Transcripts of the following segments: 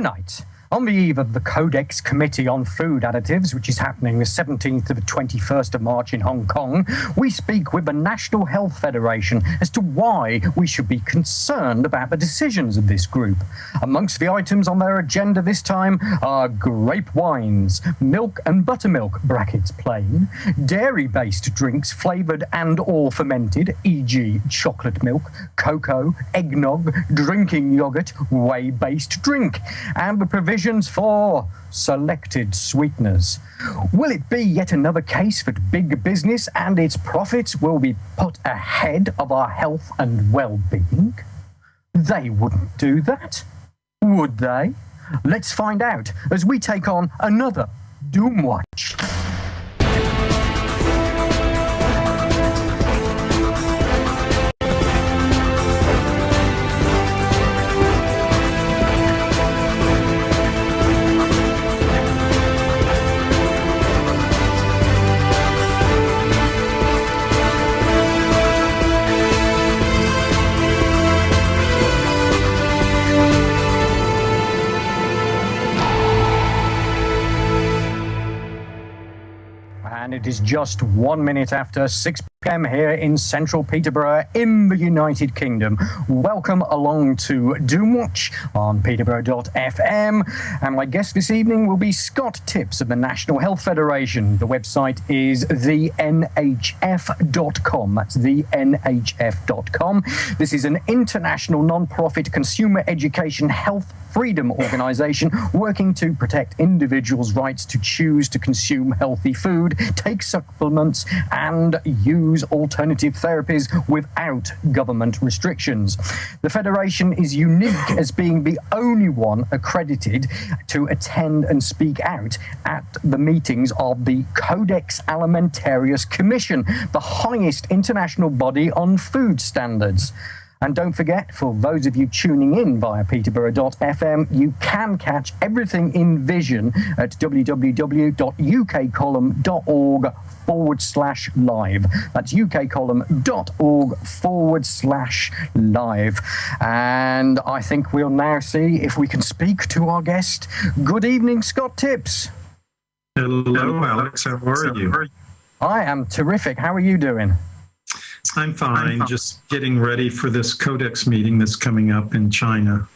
Tonight, on the eve of the Codex Committee on Food Additives, which is happening the 17th to the 21st of March in Hong Kong, we speak with the National Health Federation as to why we should be concerned about the decisions of this group. Amongst the items on their agenda this time are grape wines, milk and buttermilk (brackets plain), dairy-based drinks flavoured and or fermented, e.g. chocolate milk, cocoa, eggnog, drinking yoghurt, whey-based drink, and the provisions for selected sweeteners. Will it be yet another case that big business and its profits will be put ahead of our health and well-being? They wouldn't do that, would they? Let's find out as we take on another Doomwatch. And it is just 1 minute after 6 p.m. here in central Peterborough in the United Kingdom. Welcome along to Doomwatch on peterborough.fm. And my guest this evening will be Scott Tips of the National Health Federation. The website is thenhf.com. That's thenhf.com. This is an international non-profit consumer education health freedom organisation working to protect individuals' rights to choose to consume healthy food, take supplements and use alternative therapies without government restrictions. The Federation is unique as being the only one accredited to attend and speak out at the meetings of the Codex Alimentarius Commission, the highest international body on food standards. And don't forget, for those of you tuning in via peterborough.fm, you can catch everything in vision at www.ukcolumn.org/live. That's ukcolumn.org/live. And I think we'll now see if we can speak to our guest. Good evening, Scott Tips. Hello, Alex. How are you? I am terrific. How are you doing? I'm fine. Just getting ready for this Codex meeting that's coming up in China.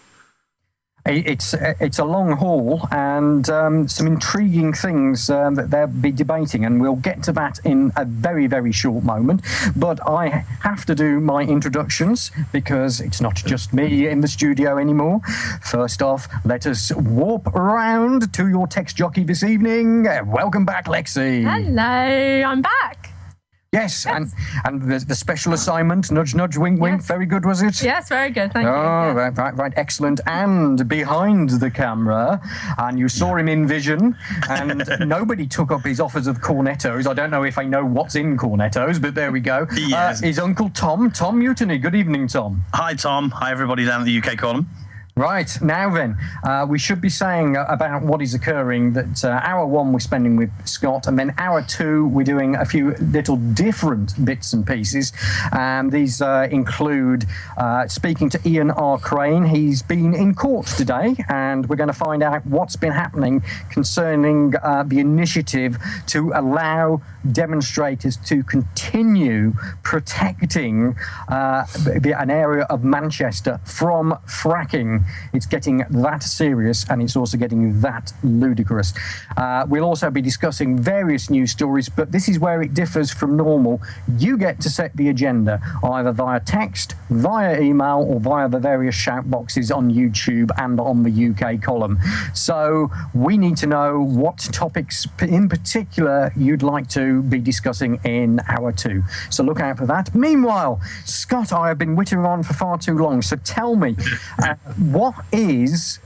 It's a long haul and some intriguing things that they'll be debating, and we'll get to that in a very, very short moment. But I have to do my introductions because it's not just me in the studio anymore. First off, let us warp around to your text jockey this evening. Welcome back, Lexi. Hello, I'm back. Yes, and the special assignment, nudge, nudge, wink, wink, Yes. Very good, was it? Yes, very good, thank you. Oh, Yes. right, excellent. And behind the camera, and you saw him in vision, and nobody took up his offers of cornettos. I don't know if I know what's in cornettos, but there we go. Yes. His Uncle Tom Mutiny. Good evening, Tom. Hi, Tom. Hi, everybody down at the UK column. Right, now then, we should be saying about what is occurring that hour one we're spending with Scott, and then hour two we're doing a few little different bits and pieces. And these include speaking to Ian R. Crane. He's been in court today, and we're going to find out what's been happening concerning the initiative to allow demonstrators to continue protecting an area of Manchester from fracking. It's getting that serious, and it's also getting that ludicrous. We'll also be discussing various news stories, but this is where it differs from normal. You get to set the agenda, either via text, via email, or via the various shout boxes on YouTube and on the UK column. So we need to know what topics in particular you'd like to be discussing in hour two. So look out for that. Meanwhile, Scott, I have been whittling on for far too long, so tell me, what is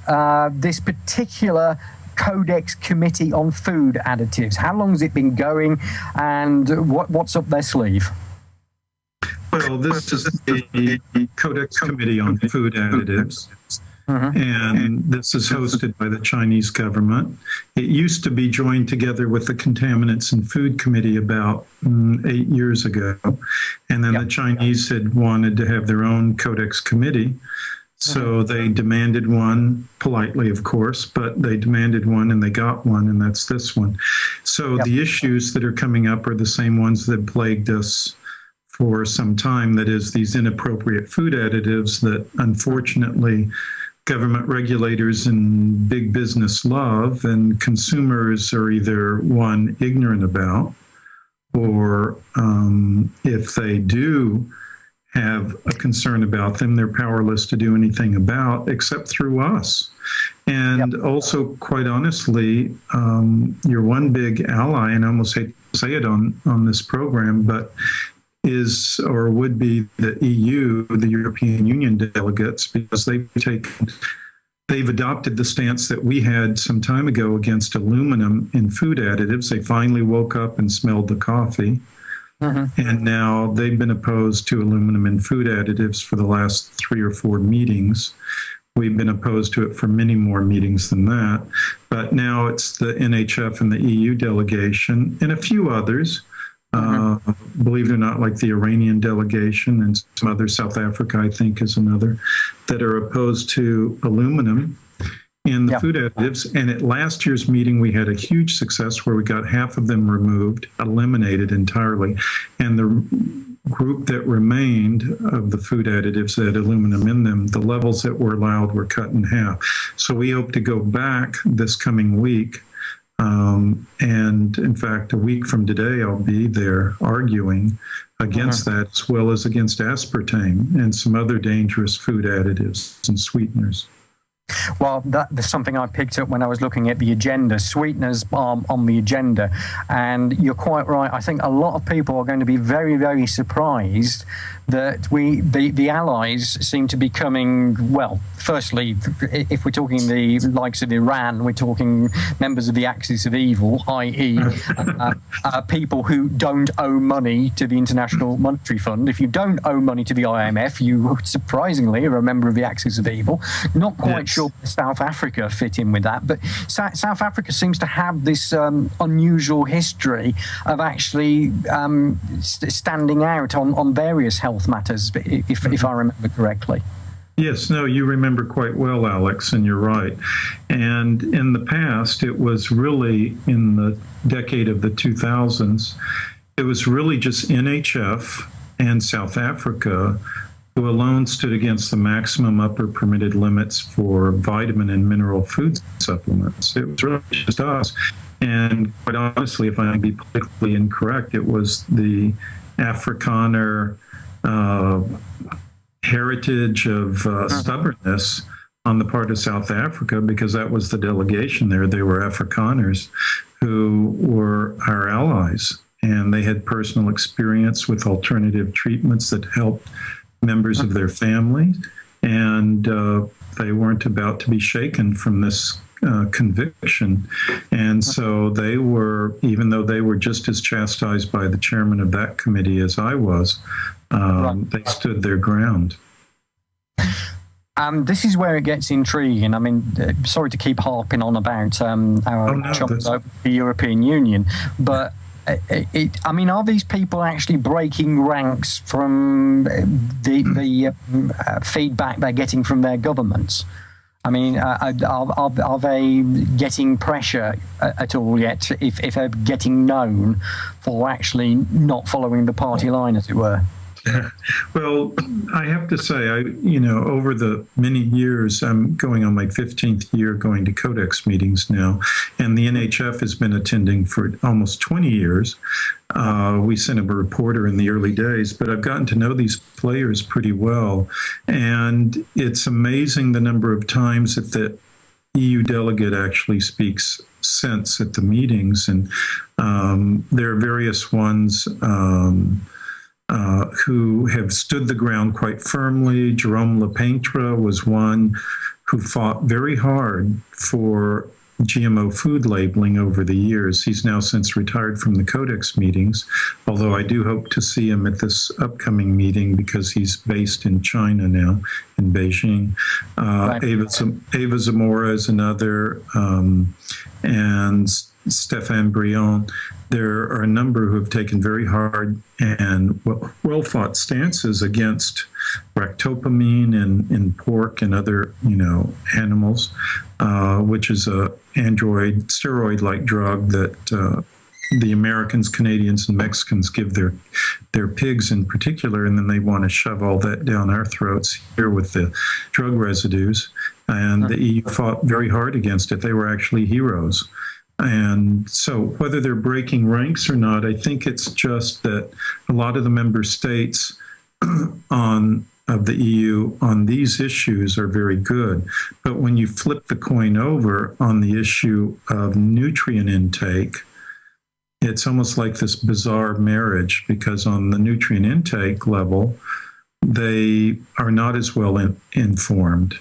this particular Codex Committee on Food Additives? How long has it been going, and what's up their sleeve? Well, this is the Codex Committee on Food Additives, and this is hosted by the Chinese government. It used to be joined together with the Contaminants and Food Committee about 8 years ago, and then the Chinese had wanted to have their own Codex Committee. So they demanded one, politely, of course, but they demanded one and they got one, and that's this one. So the issues that are coming up are the same ones that plagued us for some time. That is, these inappropriate food additives that unfortunately government regulators and big business love, and consumers are either, one, ignorant about, or if they do have a concern about them, they're powerless to do anything about except through us. And also, quite honestly, your one big ally, and I almost hate to say it on this program, but is or would be the EU, the European Union delegates, because they've adopted the stance that we had some time ago against aluminum in food additives. They finally woke up and smelled the coffee. And now they've been opposed to aluminum in food additives for the last 3 or 4 meetings. We've been opposed to it for many more meetings than that. But now it's the NHF and the EU delegation and a few others, believe it or not, like the Iranian delegation and some other, South Africa, I think, is another, that are opposed to aluminum in the food additives. And at last year's meeting, we had a huge success where we got half of them removed, eliminated entirely. And the group that remained of the food additives that had aluminum in them, the levels that were allowed were cut in half. So we hope to go back this coming week. And in fact, a week from today, I'll be there arguing against that, as well as against aspartame and some other dangerous food additives and sweeteners. Well, that's something I picked up when I was looking at the agenda. Sweeteners are on the agenda. And you're quite right. I think a lot of people are going to be very, very surprised that the allies seem to be coming, well, firstly, if we're talking the likes of Iran, we're talking members of the Axis of Evil, i.e. People who don't owe money to the International Monetary Fund. If you don't owe money to the IMF, you surprisingly are a member of the Axis of Evil. Not quite sure South Africa fit in with that, but South Africa seems to have this unusual history of actually standing out on various health matters, if I remember correctly. Yes, no, you remember quite well, Alex, and you're right. And in the past, it was really in the decade of the 2000s, it was really just NHF and South Africa who alone stood against the maximum upper permitted limits for vitamin and mineral food supplements. It was really just us. And quite honestly, if I may be politically incorrect, it was the Afrikaner heritage of stubbornness on the part of South Africa, because that was the delegation there. They were Afrikaners who were our allies, and they had personal experience with alternative treatments that helped members of their family, and they weren't about to be shaken from this conviction. And so they were, even though they were just as chastised by the chairman of that committee as I was, they stood their ground. This is where it gets intriguing. I mean, sorry to keep harping on about our chops over the European Union, but I mean, are these people actually breaking ranks from the feedback they're getting from their governments? I mean, are they getting pressure at all yet, if they're getting known for actually not following the party line, as it were? Well, I have to say, over the many years, I'm going on my 15th year going to Codex meetings now, and the NHF has been attending for almost 20 years. We sent a reporter in the early days, but I've gotten to know these players pretty well, and it's amazing the number of times that the EU delegate actually speaks sense at the meetings, and there are various ones who have stood the ground quite firmly. Jerome Lepintre was one who fought very hard for GMO food labeling over the years. He's now since retired from the Codex meetings, although I do hope to see him at this upcoming meeting because he's based in China now, in Beijing. Eva Zamora is another, and Stéphane Briand, there are a number who have taken very hard and well-fought stances against ractopamine in pork and other, animals, which is a steroid-like drug that the Americans, Canadians, and Mexicans give their pigs in particular, and then they want to shove all that down our throats here with the drug residues. And the EU fought very hard against it. They were actually heroes. And so whether they're breaking ranks or not, I think it's just that a lot of the member states of the EU on these issues are very good. But when you flip the coin over on the issue of nutrient intake, it's almost like this bizarre marriage, because on the nutrient intake level, they are not as well informed.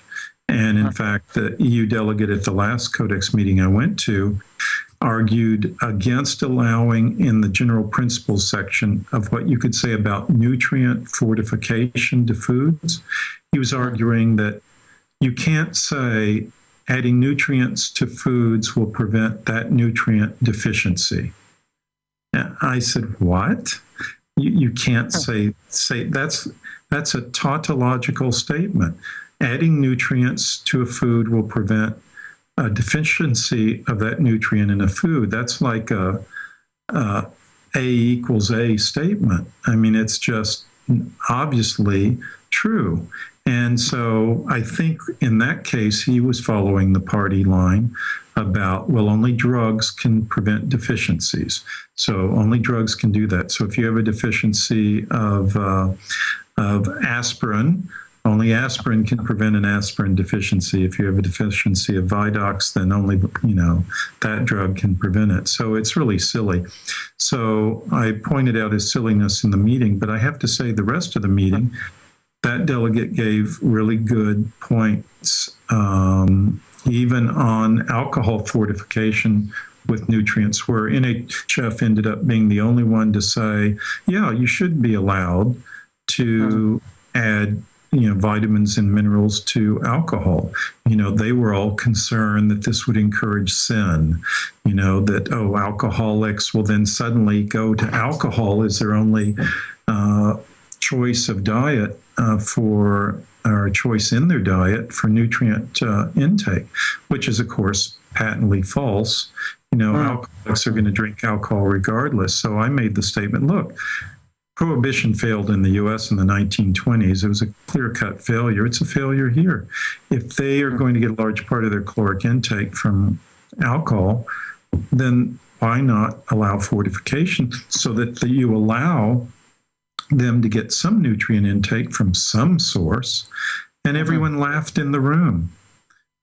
And in fact, the EU delegate at the last Codex meeting I went to argued against allowing in the general principles section of what you could say about nutrient fortification to foods. He was arguing that you can't say adding nutrients to foods will prevent that nutrient deficiency. I said, what? You can't say that's a tautological statement. Adding nutrients to a food will prevent a deficiency of that nutrient in a food. That's like a equals A statement. I mean, it's just obviously true. And so I think in that case, he was following the party line about, well, only drugs can prevent deficiencies. So only drugs can do that. So if you have a deficiency of aspirin, only aspirin can prevent an aspirin deficiency. If you have a deficiency of Vidox, then only, that drug can prevent it. So it's really silly. So I pointed out his silliness in the meeting, but I have to say the rest of the meeting, that delegate gave really good points, even on alcohol fortification with nutrients, where NHF ended up being the only one to say, yeah, you should be allowed to add vitamins and minerals to alcohol. They were all concerned that this would encourage sin, that, alcoholics will then suddenly go to alcohol as their only choice of diet or choice in their diet for nutrient intake, which is, of course, patently false. Alcoholics are going to drink alcohol regardless. So I made the statement, look, Prohibition failed in the U.S. in the 1920s. It was a clear-cut failure. It's a failure here. If they are going to get a large part of their caloric intake from alcohol, then why not allow fortification so that you allow them to get some nutrient intake from some source? And everyone laughed in the room.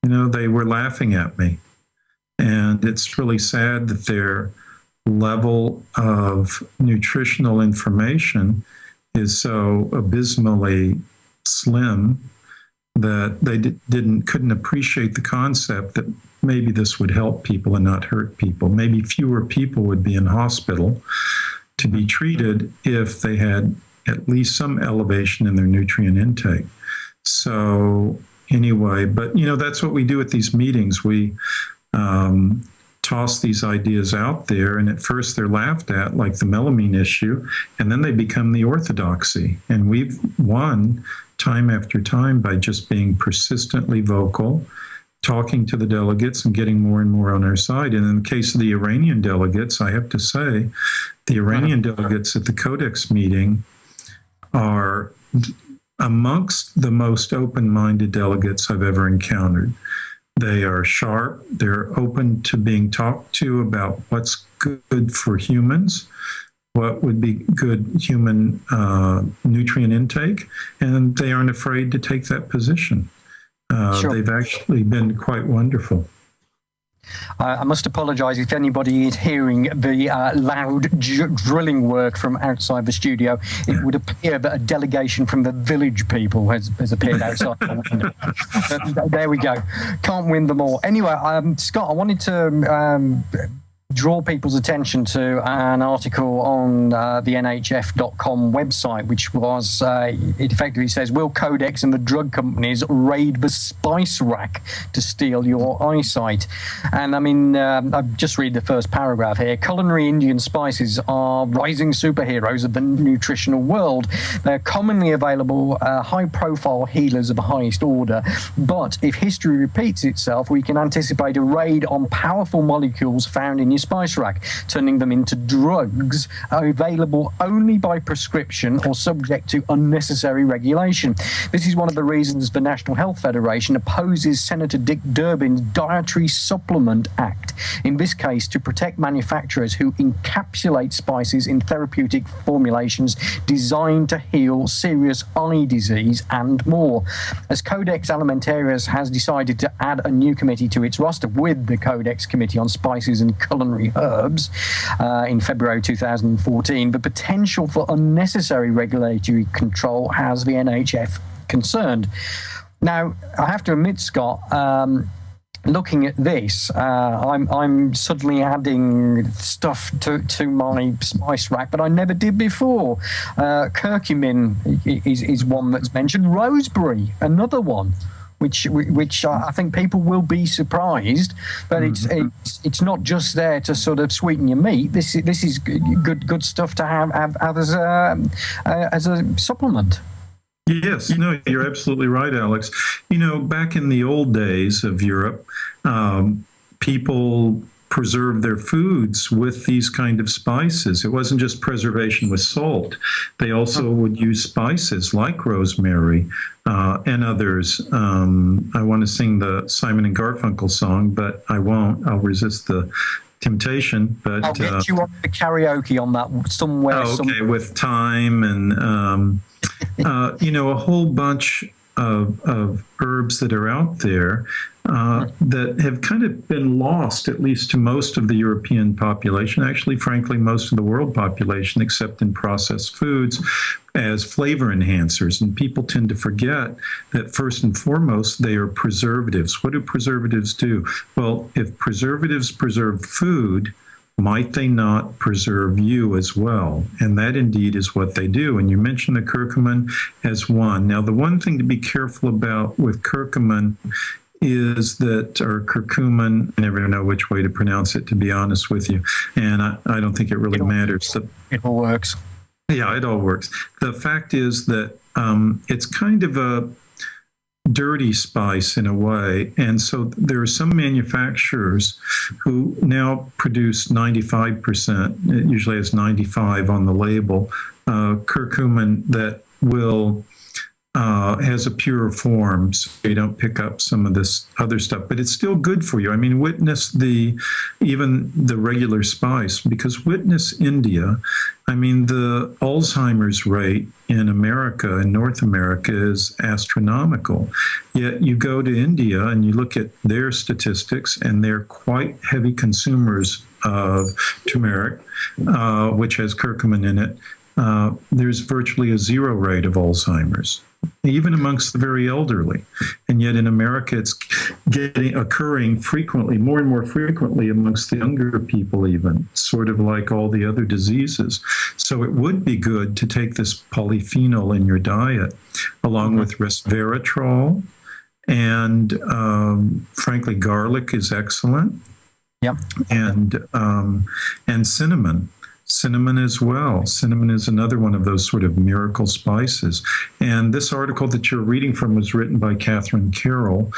They were laughing at me. And it's really sad that their level of nutritional information is so abysmally slim that they couldn't appreciate the concept that maybe this would help people and not hurt people. Maybe fewer people would be in hospital to be treated if they had at least some elevation in their nutrient intake. So anyway, but that's what we do at these meetings. We toss these ideas out there, and at first they're laughed at, like the melamine issue, and then they become the orthodoxy. And we've won time after time by just being persistently vocal, talking to the delegates and getting more and more on our side. And in the case of the Iranian delegates, I have to say, the Iranian delegates at the Codex meeting are amongst the most open-minded delegates I've ever encountered. They are sharp. They're open to being talked to about what's good for humans, what would be good human nutrient intake, and they aren't afraid to take that position. Sure. They've actually been quite wonderful. I must apologise if anybody is hearing the loud drilling work from outside the studio. It would appear that a delegation from the village people has appeared outside the window. There we go. Can't win them all. Anyway, Scott, I wanted to draw people's attention to an article on the NHF.com website, which was, it effectively says, will Codex and the drug companies raid the spice rack to steal your eyesight? And I mean, I've just read the first paragraph here. Culinary Indian spices are rising superheroes of the nutritional world. They're commonly available, high-profile healers of the highest order. But if history repeats itself, we can anticipate a raid on powerful molecules found in your spice rack, turning them into drugs available only by prescription or subject to unnecessary regulation. This is one of the reasons the National Health Federation opposes Senator Dick Durbin's Dietary Supplement Act, in this case to protect manufacturers who encapsulate spices in therapeutic formulations designed to heal serious eye disease and more. As Codex Alimentarius has decided to add a new committee to its roster with the Codex Committee on Spices and Culinary Herbs in February 2014, the potential for unnecessary regulatory control has the NHF concerned. Now, I have to admit, Scott, looking at this, I'm suddenly adding stuff to my spice rack that I never did before. Curcumin is one that's mentioned. Roseberry, another one, which I think people will be surprised. But it's not just there to sort of sweeten your meat. This is good stuff to have as a supplement. Yes, no, you're absolutely right, Alex. You know, back in the old days of Europe, people preserved their foods with these kind of spices. It wasn't just preservation with salt. They also would use spices like rosemary and others. I want to sing the Simon and Garfunkel song, but I won't. I'll resist the temptation. But I'll get you on the karaoke on that somewhere. Okay, with thyme and a whole bunch of herbs that are out there that have kind of been lost, at least to most of the European population, actually, frankly, most of the world population, except in processed foods, as flavor enhancers. And people tend to forget that first and foremost, they are preservatives. What do preservatives do? Well, if preservatives preserve food, might they not preserve you as well? And that indeed is what they do. And you mentioned the curcumin as one. Now, the one thing to be careful about with curcumin is that, or curcumin, I never know which way to pronounce it, to be honest with you. And I don't think it really matters. It all works. Yeah, it all works. The fact is that it's kind of a dirty spice in a way. And so there are some manufacturers who now produce 95%, it usually has 95 on the label, curcumin that will has a pure form, so you don't pick up some of this other stuff, but it's still good for you. I mean, witness even the regular spice, because witness India. I mean, the Alzheimer's rate in America, in North America, is astronomical. Yet you go to India and you look at their statistics, and they're quite heavy consumers of turmeric, which has curcumin in it. There's virtually a zero rate of Alzheimer's, even amongst the very elderly. And yet in America, it's occurring frequently, more and more frequently amongst the younger people even, sort of like all the other diseases. So it would be good to take this polyphenol in your diet, along with resveratrol, and frankly, garlic is excellent. Yep. And cinnamon. Cinnamon as well. Cinnamon is another one of those sort of miracle spices. And this article that you're reading from was written by Catherine Carroll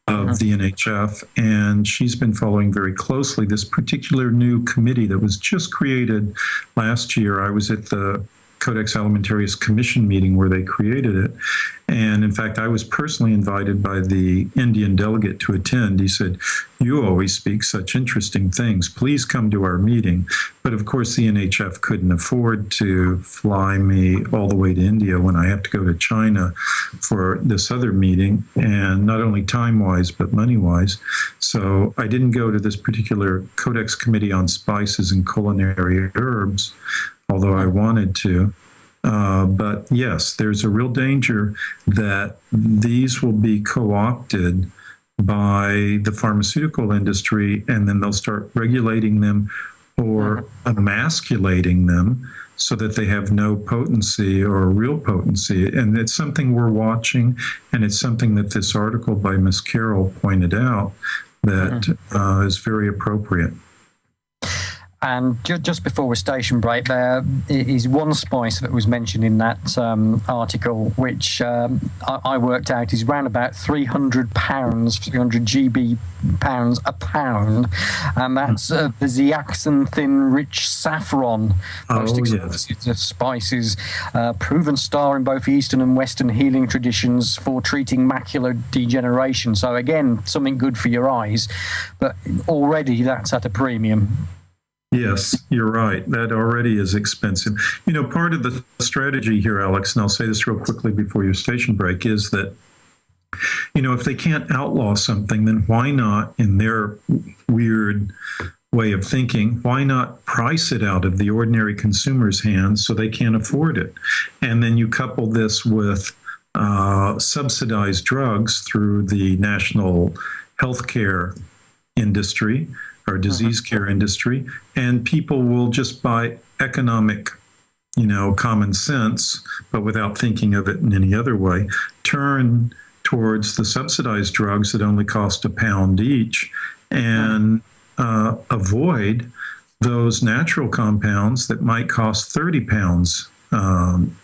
of the NHF, and she's been following very closely this particular new committee that was just created last year. I was at the Codex Alimentarius Commission meeting where they created it. And in fact, I was personally invited by the Indian delegate to attend. He said, "You always speak such interesting things. Please come to our meeting." But of course, the NHF couldn't afford to fly me all the way to India when I have to go to China for this other meeting, and not only time-wise, but money-wise. So I didn't go to this particular Codex Committee on Spices and Culinary Herbs, although I wanted to. But yes, there's a real danger that these will be co-opted by the pharmaceutical industry, and then they'll start regulating them or emasculating them so that they have no potency or real potency. And it's something we're watching, and it's something that this article by Miss Carroll pointed out that is very appropriate. And just before we station break, there is one spice that was mentioned in that article, which I worked out is around about £300, 300 GB pounds a pound, and that's the zeaxanthin-rich saffron. Most expensive spices, proven star in both Eastern and Western healing traditions for treating macular degeneration. So again, something good for your eyes, but already that's at a premium. Yes, you're right. That already is expensive. You know, part of the strategy here, Alex, and I'll say this real quickly before your station break, is that, you know, if they can't outlaw something, then why not, in their weird way of thinking, why not price it out of the ordinary consumer's hands so they can't afford it? And then you couple this with subsidized drugs through the national healthcare industry, or disease care industry, and people will just by economic, you know, common sense, but without thinking of it in any other way, turn towards the subsidized drugs that only cost £1 each, and avoid those natural compounds that might cost £30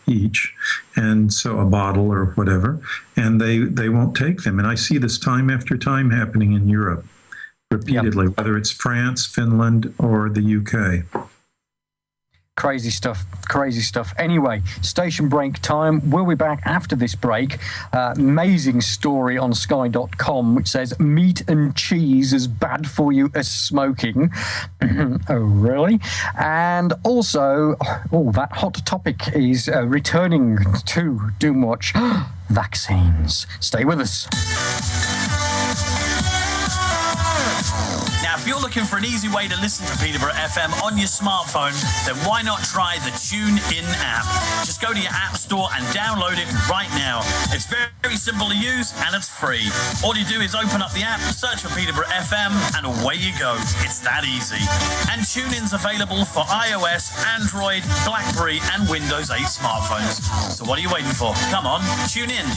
each, and so a bottle or whatever, and they won't take them. And I see this time after time happening in Europe repeatedly, whether it's France, Finland, or the UK. Crazy stuff. Anyway, station break time. We'll be back after this break. Amazing story on sky.com which says meat and cheese is bad for you as smoking. Oh, really? And also, that hot topic is returning to Doomwatch. Vaccines. Stay with us. Now, if you're looking for an easy way to listen to Peterborough FM on your smartphone, then why not try the TuneIn app? Just go to your app store and download it right now. It's very, very simple to use and it's free. All you do is open up the app, search for Peterborough FM, and away you go. It's that easy. And TuneIn's available for iOS, Android, BlackBerry, and Windows 8 smartphones. So what are you waiting for? Come on, tune in.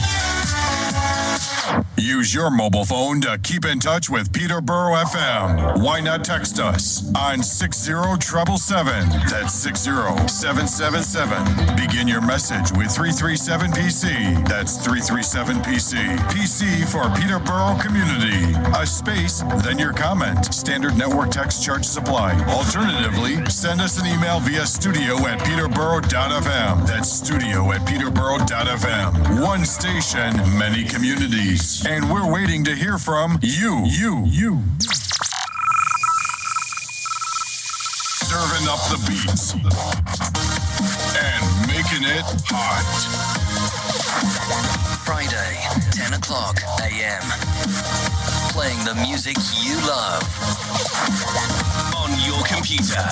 Use your mobile phone to keep in touch with Peterborough FM. Why not text us on 60777? That's 60777. Begin your message with 337PC. That's 337PC. PC for Peterborough Community. A space, then your comment. Standard network text charges apply. Alternatively, send us an email via studio@peterborough.fm. That's studio@peterborough.fm. One station, many communities. And we're waiting to hear from you. Serving up the beats and making it hot. Friday, 10 o'clock a.m. Playing the music you love. On your computer.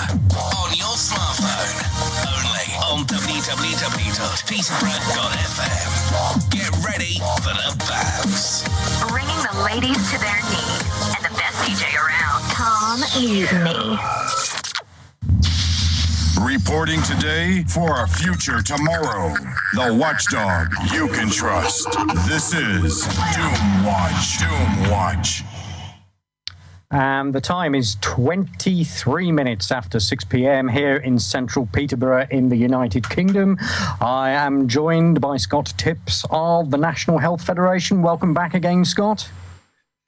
On your smartphone. Only on www.peterborough.fm. Get ready for the bounce. Bringing the ladies to their knees. And the best DJ around. Tom Mutiny. Reporting today for a future tomorrow. The watchdog you can trust. This is Doomwatch. And the time is 23 minutes after 6 p.m. here in central Peterborough in the United Kingdom. I am joined by Scott Tipps of the National Health Federation. Welcome back again, Scott.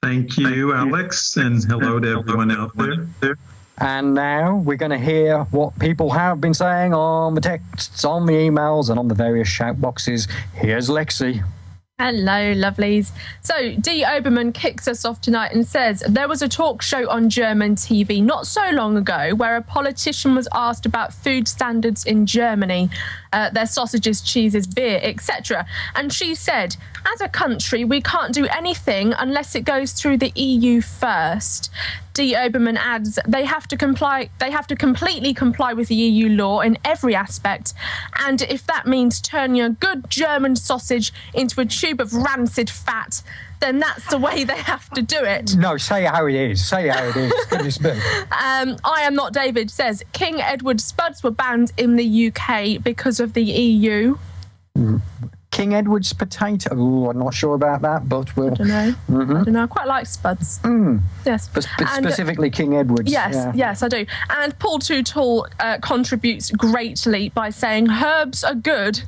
Thank you, Alex, and hello to everyone out there. And now we're going to hear what people have been saying on the texts, on the emails, and on the various shout boxes. Here's Lexi. Hello, lovelies. So, Dee Oberman kicks us off tonight and says, there was a talk show on German TV not so long ago where a politician was asked about food standards in Germany, their sausages, cheeses, beer, etc. And she said, as a country, we can't do anything unless it goes through the EU first. Dee Oberman adds, they have to completely comply with the EU law in every aspect, and if that means turning a good German sausage into a tube of rancid fat, then that's the way they have to do it. No, say how it is. Say how it is. Goodness me. I Am Not David says King Edward spuds were banned in the UK because of the EU. King Edward's potato. Oh, I'm not sure about that, but we'll. I don't know. I don't know. I quite like spuds. Yes. But specifically King Edward's. Yes, I do. And Paul Tootle contributes greatly by saying herbs are good.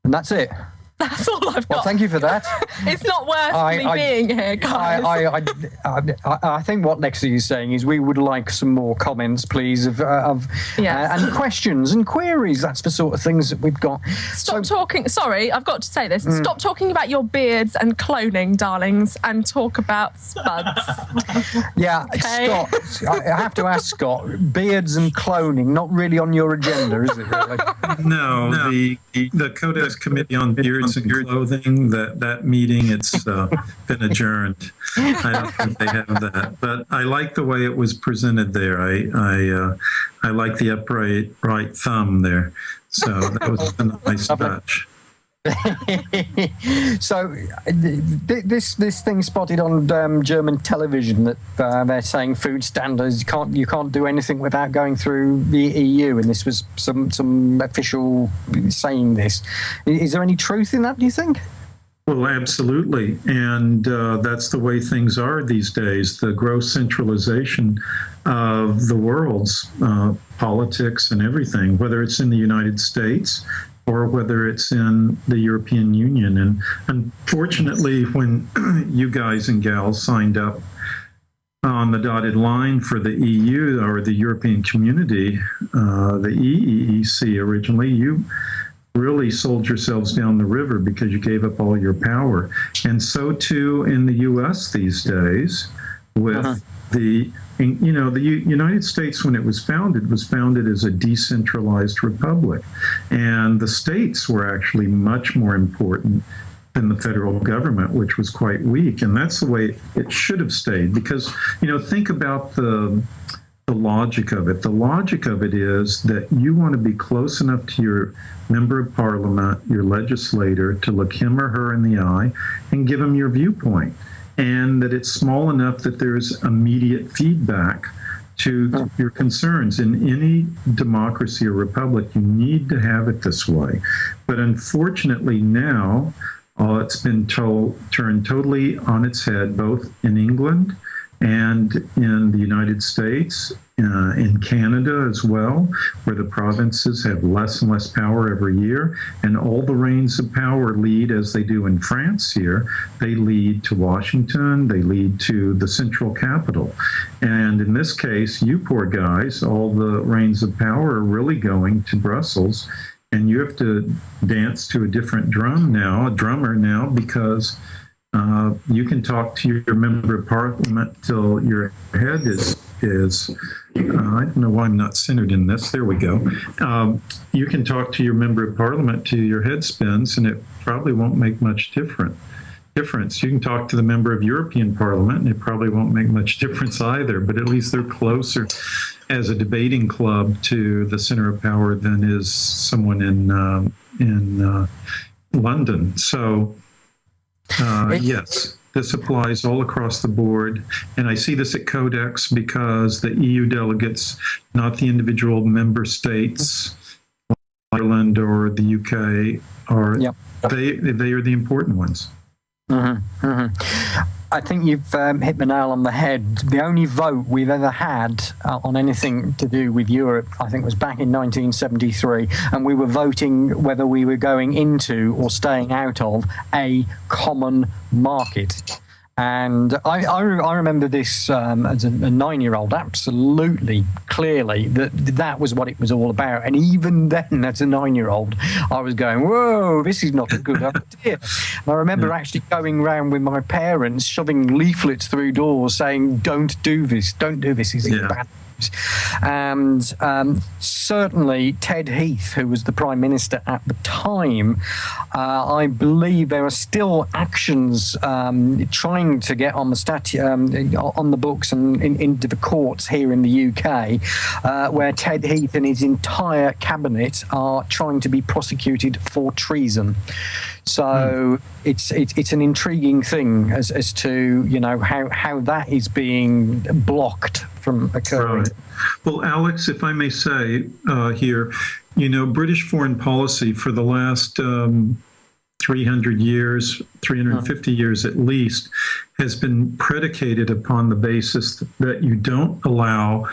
And that's it. That's all I've got. Well, thank you for that. It's not worth me being here, guys. I think what Lexi is saying is we would like some more comments, please, and questions and queries. That's the sort of things that we've got. Stop talking. Sorry, I've got to say this. Stop talking about your beards and cloning, darlings, and talk about spuds. Yeah, Okay. Scott, I have to ask Scott, beards and cloning, not really on your agenda, is it really? No, the Codex Committee on Beards and Clothing, that meeting, it's been adjourned. I don't think they have that. But I like the way it was presented there. I like the upright right thumb there. So that was a nice touch. So this thing spotted on German television that they're saying food standards you can't do anything without going through the EU, and this was some official saying this. Is there any truth in that, do you think? Well, absolutely. And that's the way things are these days. The gross centralization of the world's politics and everything, whether it's in the United States or whether it's in the European Union. And unfortunately, when you guys and gals signed up on the dotted line for the EU or the European Community, the EEEC originally, you really sold yourselves down the river because you gave up all your power. And so too in the US these days with the United States, when it was founded as a decentralized republic. And the states were actually much more important than the federal government, which was quite weak. And that's the way it should have stayed. Because, think about the logic of it. The logic of it is that you want to be close enough to your member of parliament, your legislator, to look him or her in the eye and give him your viewpoint. And that it's small enough that there's immediate feedback to your concerns. In any democracy or republic, you need to have it this way. But unfortunately now, it's been turned totally on its head, both in England and in the United States, in Canada as well, where the provinces have less and less power every year, and all the reins of power lead, as they do in France here, they lead to Washington, they lead to the central capital. And in this case, you poor guys, all the reins of power are really going to Brussels, and you have to dance to a different drummer now, because you can talk to your member of parliament till your head is I don't know why I'm not centered in this. There we go. You can talk to your member of parliament till your head spins, and it probably won't make much difference. You can talk to the member of European Parliament, and it probably won't make much difference either. But at least they're closer as a debating club to the center of power than is someone in London. So. Yes, this applies all across the board. And I see this at Codex because the EU delegates, not the individual member states, Ireland or the UK, they are the important ones. I think you've hit the nail on the head. The only vote we've ever had on anything to do with Europe, I think, was back in 1973, and we were voting whether we were going into or staying out of a common market. And I remember this as a 9-year-old, absolutely clearly, that was what it was all about. And even then, as a 9-year-old, I was going, whoa, this is not a good idea. And I remember actually going around with my parents, shoving leaflets through doors saying, don't do this, it's bad. times. And certainly Ted Heath, who was the Prime Minister at the time, I believe there are still actions trying to get on the on the books and into the courts here in the UK, where Ted Heath and his entire cabinet are trying to be prosecuted for treason. So it's an intriguing thing as to how that is being blocked from occurring. Right. Well, Alex, if I may say here, British foreign policy for the last 300 years, 350 years at least, has been predicated upon the basis that you don't allow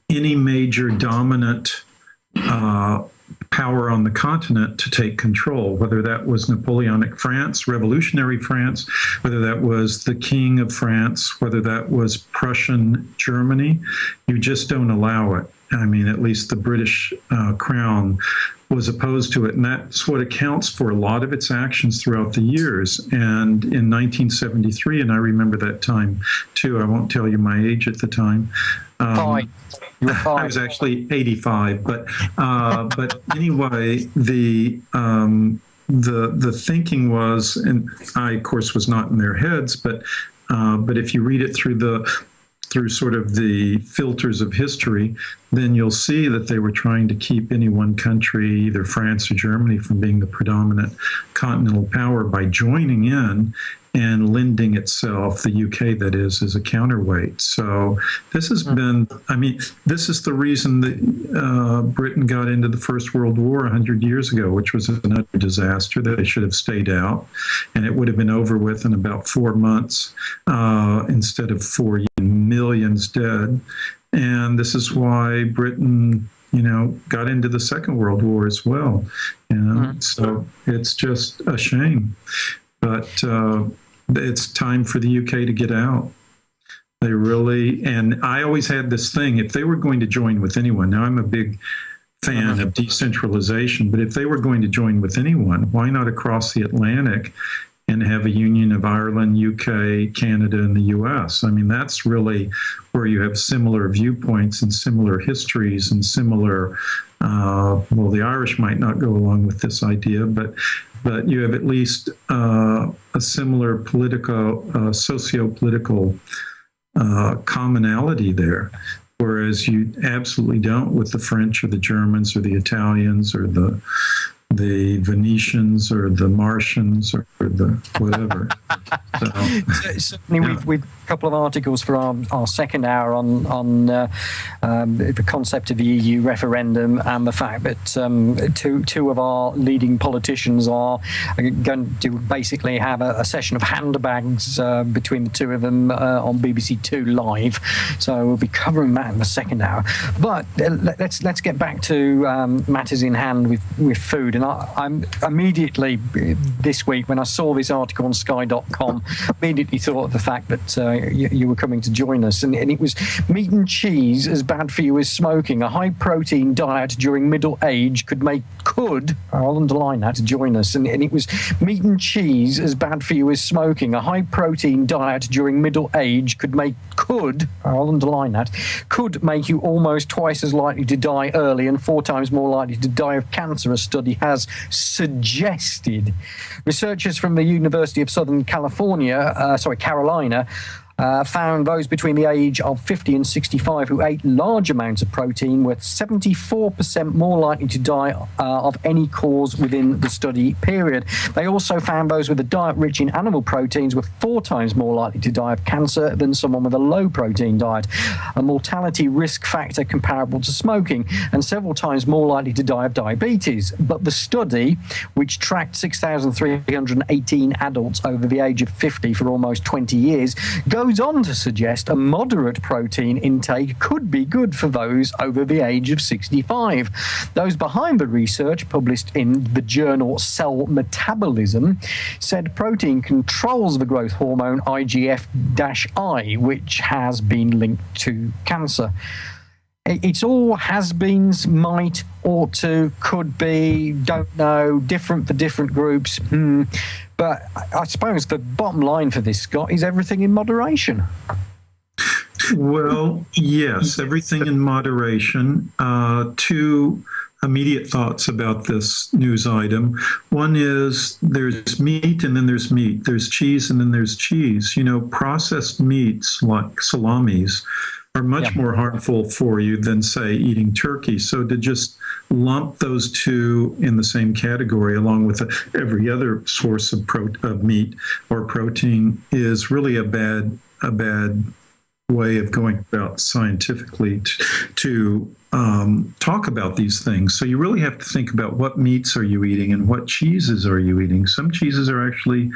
any major dominant power on the continent to take control, whether that was Napoleonic France, revolutionary France, whether that was the King of France, whether that was Prussian Germany. You just don't allow it. I mean, at least the British Crown was opposed to it, and that's what accounts for a lot of its actions throughout the years. And in 1973, and I remember that time too, I won't tell you my age at the time. Fine. I was actually 85, but anyway, the thinking was, and I of course was not in their heads, but if you read it through sort of the filters of history, then you'll see that they were trying to keep any one country, either France or Germany, from being the predominant continental power by joining in and lending itself, the UK that is, as a counterweight. So this has been, this is the reason that Britain got into the First World War 100 years ago, which was an utter disaster that they should have stayed out. And it would have been over with in about 4 months instead of 4 millions dead. And this is why Britain, got into the Second World War as well. So it's just a shame. But it's time for the UK to get out. They really, and I always had this thing, if they were going to join with anyone, now I'm a big fan of decentralization, but if they were going to join with anyone, why not across the Atlantic and have a union of Ireland, UK, Canada, and the US? I mean, that's really where you have similar viewpoints and similar histories and similar, well, the Irish might not go along with this idea, but you have at least a similar political, socio-political commonality there, whereas you absolutely don't with the French or the Germans or the Italians or the Venetians or the Martians or the whatever. Certainly, we've a couple of articles for our second hour on the concept of the EU referendum and the fact that two of our leading politicians are going to basically have a session of handbags between the two of them on BBC Two Live. So we'll be covering that in the second hour. But let's get back to matters in hand with food. And I'm immediately this week, when I saw this article on Sky.com, immediately thought of the fact that you were coming to join us, and it was meat and cheese as bad for you as smoking. A high protein diet during middle age I'll underline that, to join us, and it was meat and cheese as bad for you as smoking. A high protein diet during middle age could make you almost twice as likely to die early and 4 times more likely to die of cancer, a study has suggested. Researchers from the University of Southern Carolina found those between the age of 50 and 65 who ate large amounts of protein were 74% more likely to die of any cause within the study period. They also found those with a diet rich in animal proteins were 4 times more likely to die of cancer than someone with a low protein diet, a mortality risk factor comparable to smoking, and several times more likely to die of diabetes. But the study, which tracked 6,318 adults over the age of 50 for almost 20 years, goes on to suggest a moderate protein intake could be good for those over the age of 65. Those behind the research, published in the journal Cell Metabolism, said protein controls the growth hormone IGF-I, which has been linked to cancer. It's all has-beens, might, ought to, could be, don't know, different for different groups. But I suppose the bottom line for this, Scott, is everything in moderation. Well, yes, everything in moderation. Two immediate thoughts about this news item. One is there's meat and then there's meat. There's cheese and then there's cheese. Processed meats like salamis are much more harmful for you than, say, eating turkey. So to just lump those two in the same category along with every other source of meat or protein is really a bad way of going about scientifically to talk about these things. So you really have to think about what meats are you eating and what cheeses are you eating. Some cheeses are actually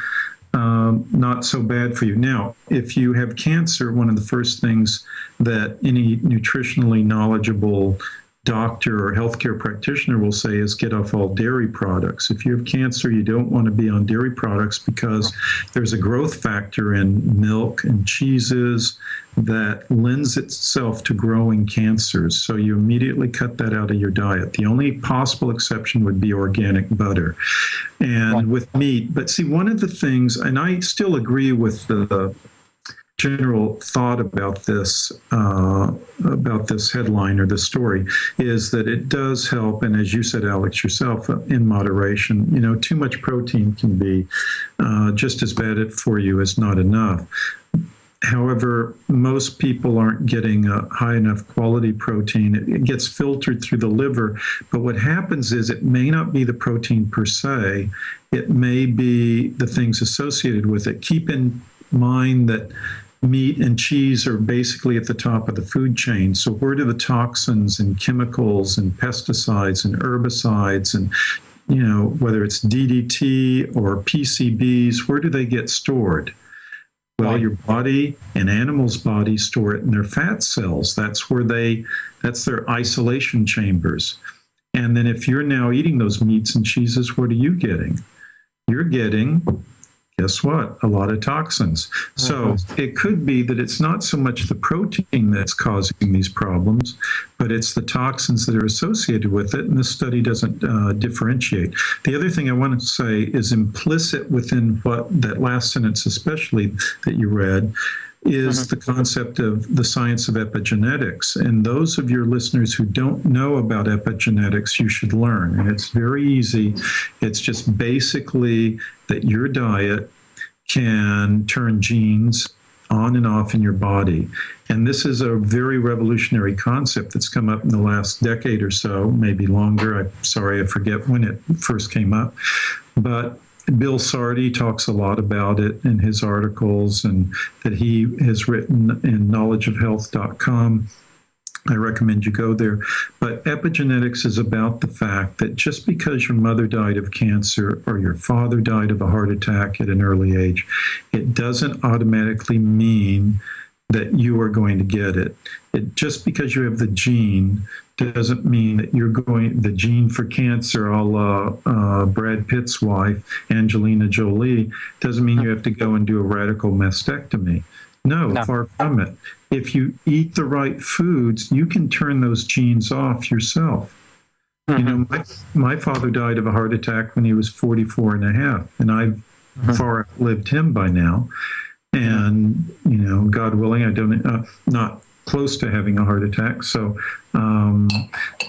not so bad for you. Now, if you have cancer, one of the first things that any nutritionally knowledgeable doctor or healthcare practitioner will say is get off all dairy products. If you have cancer, you don't want to be on dairy products because there's a growth factor in milk and cheeses that lends itself to growing cancers. So you immediately cut that out of your diet. The only possible exception would be organic butter and with meat. But see, one of the things, and I still agree with the general thought about this headline or the story, is that it does help, and as you said, Alex, yourself, in moderation. Too much protein can be just as bad for you as not enough. However, most people aren't getting a high enough quality protein. It gets filtered through the liver, but what happens is it may not be the protein per se, it may be the things associated with it. Keep in mind that meat and cheese are basically at the top of the food chain. So where do the toxins and chemicals and pesticides and herbicides and, whether it's DDT or PCBs, where do they get stored? Well, your body and animals' bodies store it in their fat cells. That's their isolation chambers. And then if you're now eating those meats and cheeses, what are you getting? You're getting, guess what? A lot of toxins. So it could be that it's not so much the protein that's causing these problems, but it's the toxins that are associated with it. And this study doesn't differentiate. The other thing I want to say is implicit within what that last sentence, especially that you read, is the concept of the science of epigenetics. And those of your listeners who don't know about epigenetics, you should learn. And it's very easy. It's just basically that your diet can turn genes on and off in your body. And this is a very revolutionary concept that's come up in the last decade or so, maybe longer. I'm sorry, I forget when it first came up. But Bill Sardi talks a lot about it in his articles, and that he has written in knowledgeofhealth.com. I recommend you go there. But epigenetics is about the fact that just because your mother died of cancer or your father died of a heart attack at an early age, it doesn't automatically mean that you are going to get it. Just because you have the gene doesn't mean that the gene for cancer, a la Brad Pitt's wife, Angelina Jolie, doesn't mean you have to go and do a radical mastectomy. No, far from it. If you eat the right foods, you can turn those genes off yourself. My father died of a heart attack when he was 44 and a half, and I've far outlived him by now. And, God willing, I don't, not close to having a heart attack. So in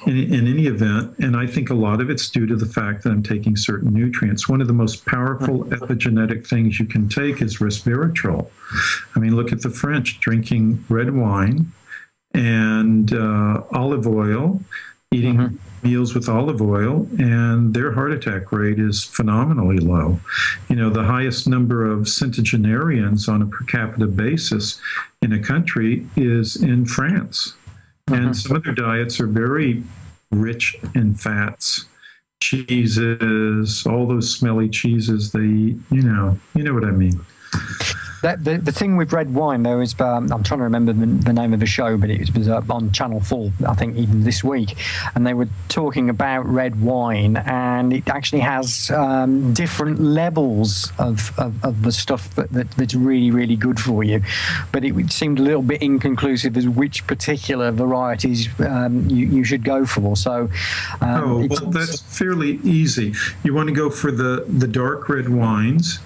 any event, and I think a lot of it's due to the fact that I'm taking certain nutrients. One of the most powerful epigenetic things you can take is resveratrol. I mean, look at the French drinking red wine and olive oil, eating meals with olive oil, and their heart attack rate is phenomenally low. The highest number of centenarians on a per capita basis in a country is in France. And some of their diets are very rich in fats, cheeses, all those smelly cheeses they eat. You know what I mean. The thing with red wine, though, is I'm trying to remember the name of the show, but it was on Channel 4, I think, even this week, and they were talking about red wine, and it actually has different levels of the stuff that's really, really good for you. But it seemed a little bit inconclusive as which particular varieties you should go for. So, that's fairly easy. You want to go for the dark red wines.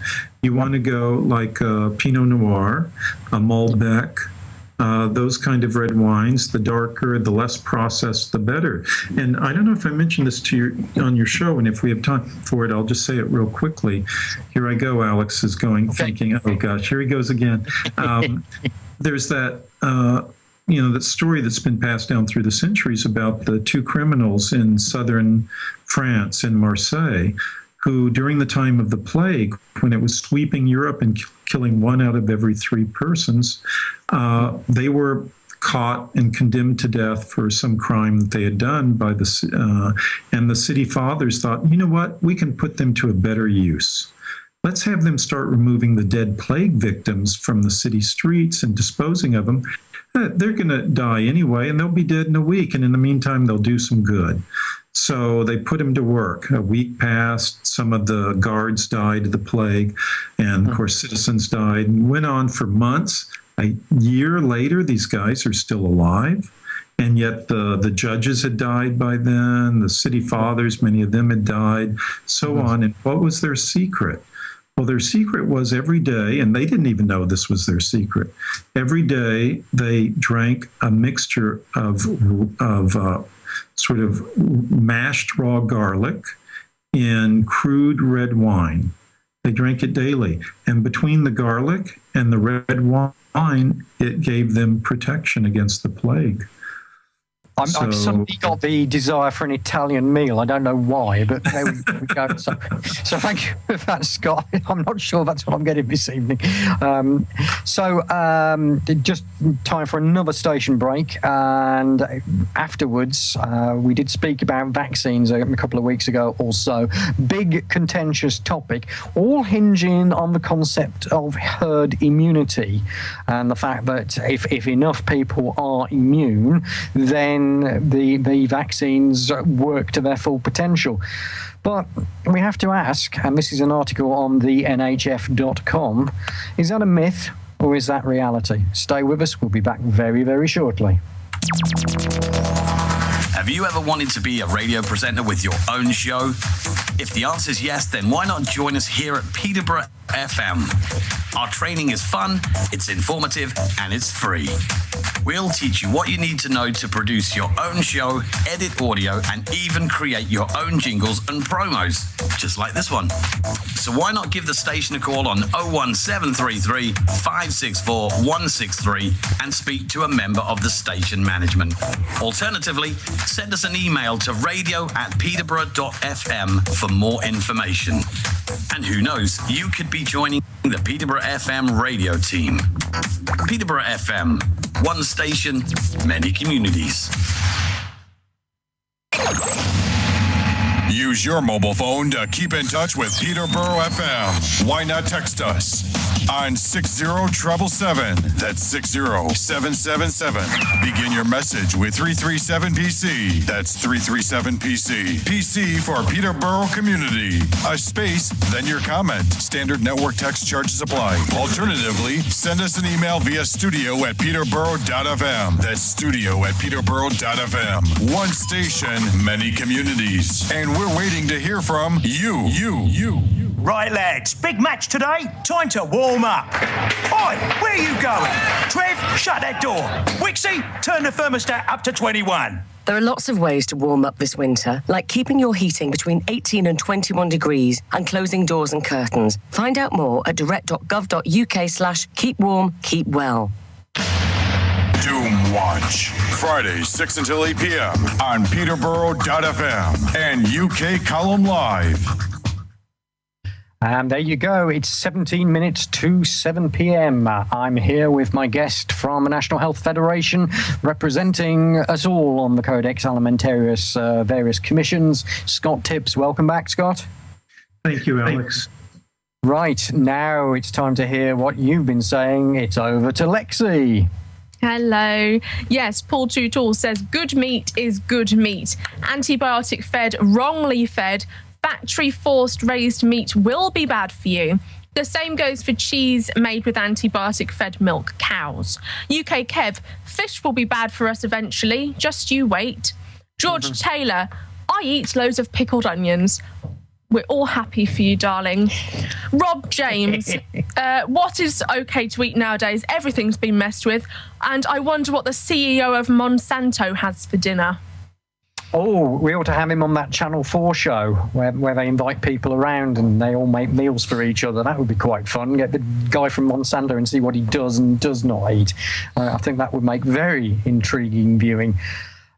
You want to go like a Pinot Noir, a Malbec, those kind of red wines, the darker, the less processed, the better. And I don't know if I mentioned this to you on your show, and if we have time for it, I'll just say it real quickly. Here I go. Alex is going, thinking, oh gosh, here he goes again. There's that, that story that's been passed down through the centuries about the two criminals in southern France, in Marseille, who during the time of the plague, when it was sweeping Europe and killing 1 out of every 3 persons, they were caught and condemned to death for some crime that they had done by and the city fathers thought, you know what, we can put them to a better use. Let's have them start removing the dead plague victims from the city streets and disposing of them. They're going to die anyway, and they'll be dead in a week. And in the meantime, they'll do some good. So they put him to work. A week passed. Some of the guards died of the plague. And of course, citizens died, and went on for months. A year later, these guys are still alive. And yet the judges had died by then. The city fathers, many of them had died, so on. And what was their secret? Well, their secret was every day, and they didn't even know this was their secret. Every day they drank a mixture of sort of mashed raw garlic in crude red wine. They drank it daily. And between the garlic and the red wine, it gave them protection against the plague. I've suddenly got the desire for an Italian meal. I don't know why, but there we go. So thank you for that, Scott. I'm not sure that's what I'm getting this evening. Just time for another station break. And afterwards, we did speak about vaccines a couple of weeks ago also. Big contentious topic, all hinging on the concept of herd immunity and the fact that if enough people are immune, then the vaccines work to their full potential. But we have to ask, and this is an article on the nhf.com, is that a myth or is that reality? Stay with us. We'll be back very, very shortly. Have you ever wanted to be a radio presenter with your own show? If the answer is yes, then why not join us here at Peterborough FM? Our training is fun, it's informative, and it's free. We'll teach you what you need to know to produce your own show, edit audio, and even create your own jingles and promos, just like this one. So why not give the station a call on 01733 564 163 and speak to a member of the station management. Alternatively, send us an email to radio@peterborough.fm for more information. And who knows, you could be joining the Peterborough FM radio team. Peterborough FM, one station, many communities. Use your mobile phone to keep in touch with Peterborough FM. Why not text us on 60777? That's 60777. Begin your message with 337PC. That's 337PC. PC for Peterborough Community. A space, then your comment. Standard network text charges apply. Alternatively, send us an email via studio@peterborough.fm. That's studio@peterborough.fm. One station, many communities. And we're waiting to hear from you. Right, lads, big match today. Time to warm up. Oi, where are you going? Trev, shut that door. Wixie, turn the thermostat up to 21. There are lots of ways to warm up this winter, like keeping your heating between 18 and 21 degrees and closing doors and curtains. Find out more at direct.gov.uk/keep warm, keep well. Doomwatch. Fridays, 6 until 8 p.m. on Peterborough.fm and UK Column Live. And there you go. It's 17 minutes to 7 p.m. I'm here with my guest from the National Health Federation, representing us all on the Codex Alimentarius various commissions. Scott Tibbs, welcome back, Scott. Thank you, Alex. Right, now it's time to hear what you've been saying. It's over to Lexi. Hello. Yes, Paul Tuttle says good meat is good meat. Antibiotic fed, wrongly fed, factory forced raised meat will be bad for you. The same goes for cheese made with antibiotic fed milk cows. UK Kev, fish will be bad for us eventually. Just you wait. George Taylor, I eat loads of pickled onions. We're all happy for you, darling. Rob James, what is okay to eat nowadays? Everything's been messed with. And I wonder what the CEO of Monsanto has for dinner. Oh, we ought to have him on that Channel 4 show where they invite people around and they all make meals for each other. That would be quite fun. Get the guy from Monsanto and see what he does and does not eat. I think that would make very intriguing viewing.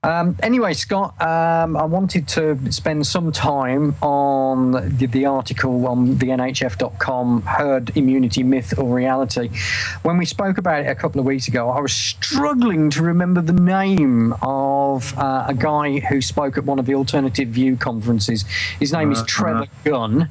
Anyway, Scott, I wanted to spend some time on the article on the NHF.com, herd immunity, myth or reality. When we spoke about it a couple of weeks ago, I was struggling to remember the name of a guy who spoke at one of the Alternative View conferences. His name is Trevor Gunn.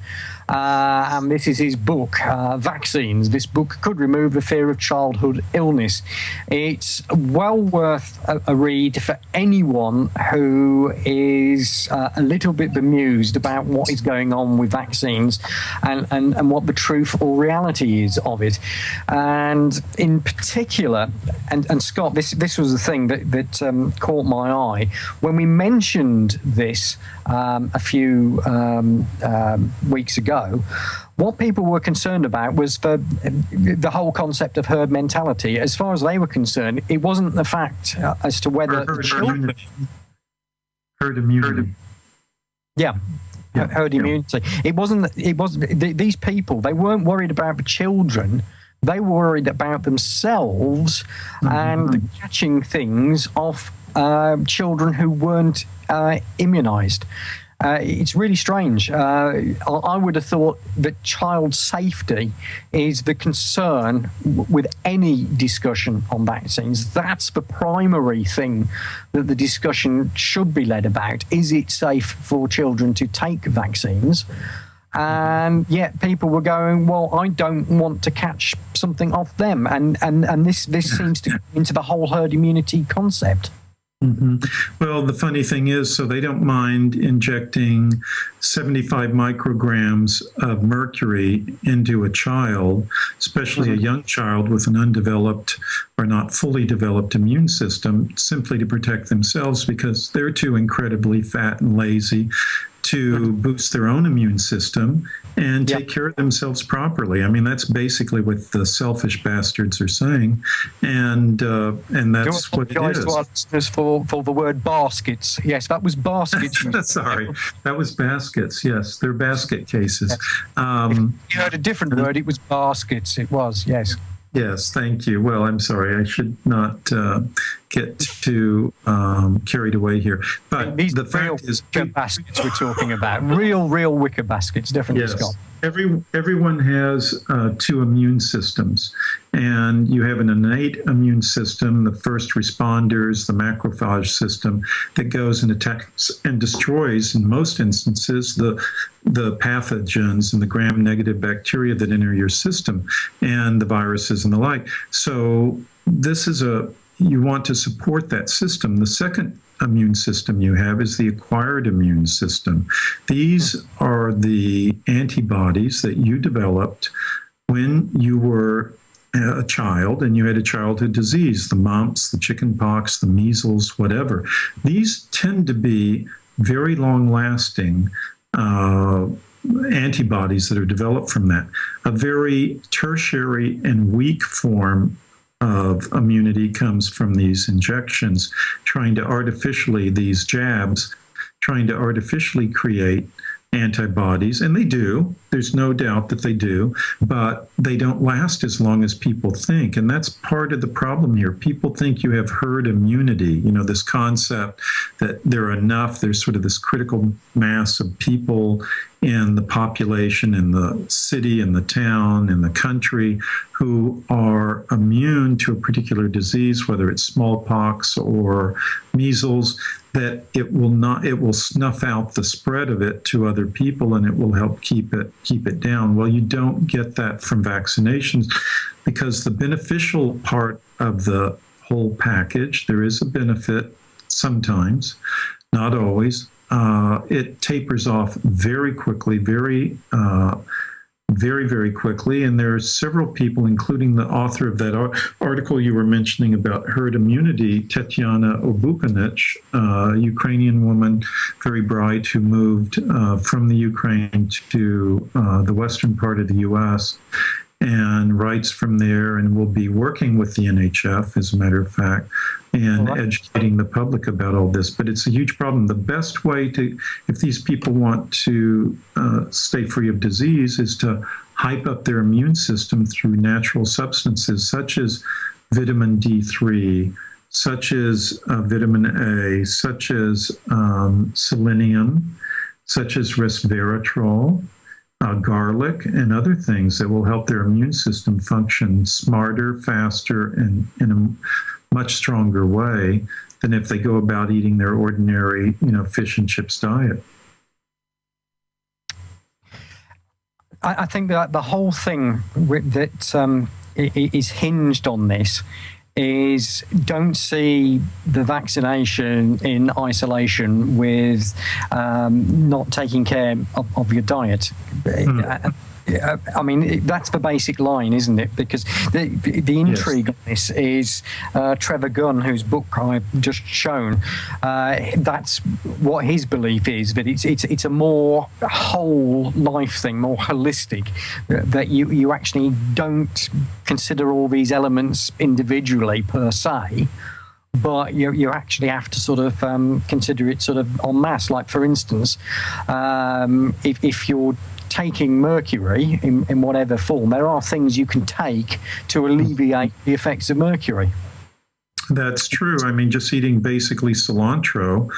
And this is his book, Vaccines. This book could remove the fear of childhood illness. It's well worth a read for anyone who is a little bit bemused about what is going on with vaccines and what the truth or reality is of it. And in particular, and Scott, this was the thing that caught my eye. When we mentioned this a few weeks ago, what people were concerned about was the whole concept of herd mentality. As far as they were concerned, it wasn't the fact as to whether herd immunity. Yeah. Herd immunity. It wasn't. These people. They weren't worried about the children. They were worried about themselves and catching things off children who weren't immunized. It's really strange. I would have thought that child safety is the concern with any discussion on vaccines. That's the primary thing that the discussion should be led about. Is it safe for children to take vaccines? And yet people were going, well, I don't want to catch something off them. And this seems to go into the whole herd immunity concept. Mm-hmm. Well, the funny thing is, so they don't mind injecting 75 micrograms of mercury into a child, especially a young child with an undeveloped or not fully developed immune system, simply to protect themselves because they're too incredibly fat and lazy to boost their own immune system and take care of themselves properly. I mean, that's basically what the selfish bastards are saying, and that's what it is. To our listeners for the word baskets. Yes, that was baskets. Sorry, that was baskets. Yes, they're basket cases. If you heard a different word, it was baskets. It was, yes. Yes, thank you. Well, I'm sorry, I should not get too carried away here. But these the real fact is, wicker baskets we're talking about. Real wicker baskets, definitely, yes, Scott. everyone has two immune systems, and you have an innate immune system, the first responders, the macrophage system that goes and attacks and destroys, in most instances, the pathogens and the gram-negative bacteria that enter your system and the viruses and the like. So this is you want to support that system. The second immune system you have is the acquired immune system. These are the antibodies that you developed when you were a child and you had a childhood disease, the mumps, the chickenpox, the measles, whatever. These tend to be very long-lasting antibodies that are developed from that. A very tertiary and weak form of immunity comes from these injections, these jabs, trying to artificially create antibodies, and they do. There's no doubt that they do, but they don't last as long as people think, and that's part of the problem here. People think you have herd immunity, this concept that there's sort of this critical mass of people in the population, in the city, in the town, in the country, who are immune to a particular disease, whether it's smallpox or measles, that it will snuff out the spread of it to other people, and it will help keep it down. Well, you don't get that from vaccinations, because the beneficial part of the whole package, there is a benefit sometimes, not always. It tapers off very quickly, very very, very quickly. And there are several people, including the author of that article you were mentioning about herd immunity, Tetiana Obukanich, a Ukrainian woman, very bright, who moved from the Ukraine to the western part of the U.S., and writes from there, and will be working with the NHF, as a matter of fact, and educating the public about all this. But it's a huge problem. The best way to, if these people want to stay free of disease, is to hype up their immune system through natural substances such as vitamin D3, such as vitamin A, such as selenium, such as resveratrol, garlic, and other things that will help their immune system function smarter, faster, and in a much stronger way than if they go about eating their ordinary, fish and chips diet. I think that the whole thing that is hinged on this is, don't see the vaccination in isolation with not taking care of your diet. I mean, that's the basic line, isn't it? Because the intrigue on this is Trevor Gunn, whose book I've just shown. That's what his belief is, that it's a more whole life thing, more holistic, that you actually don't consider all these elements individually per se, but you actually have to sort of consider it sort of en masse. Like, for instance, if you're taking mercury in whatever form, there are things you can take to alleviate the effects of mercury. That's true. I mean, just eating basically cilantro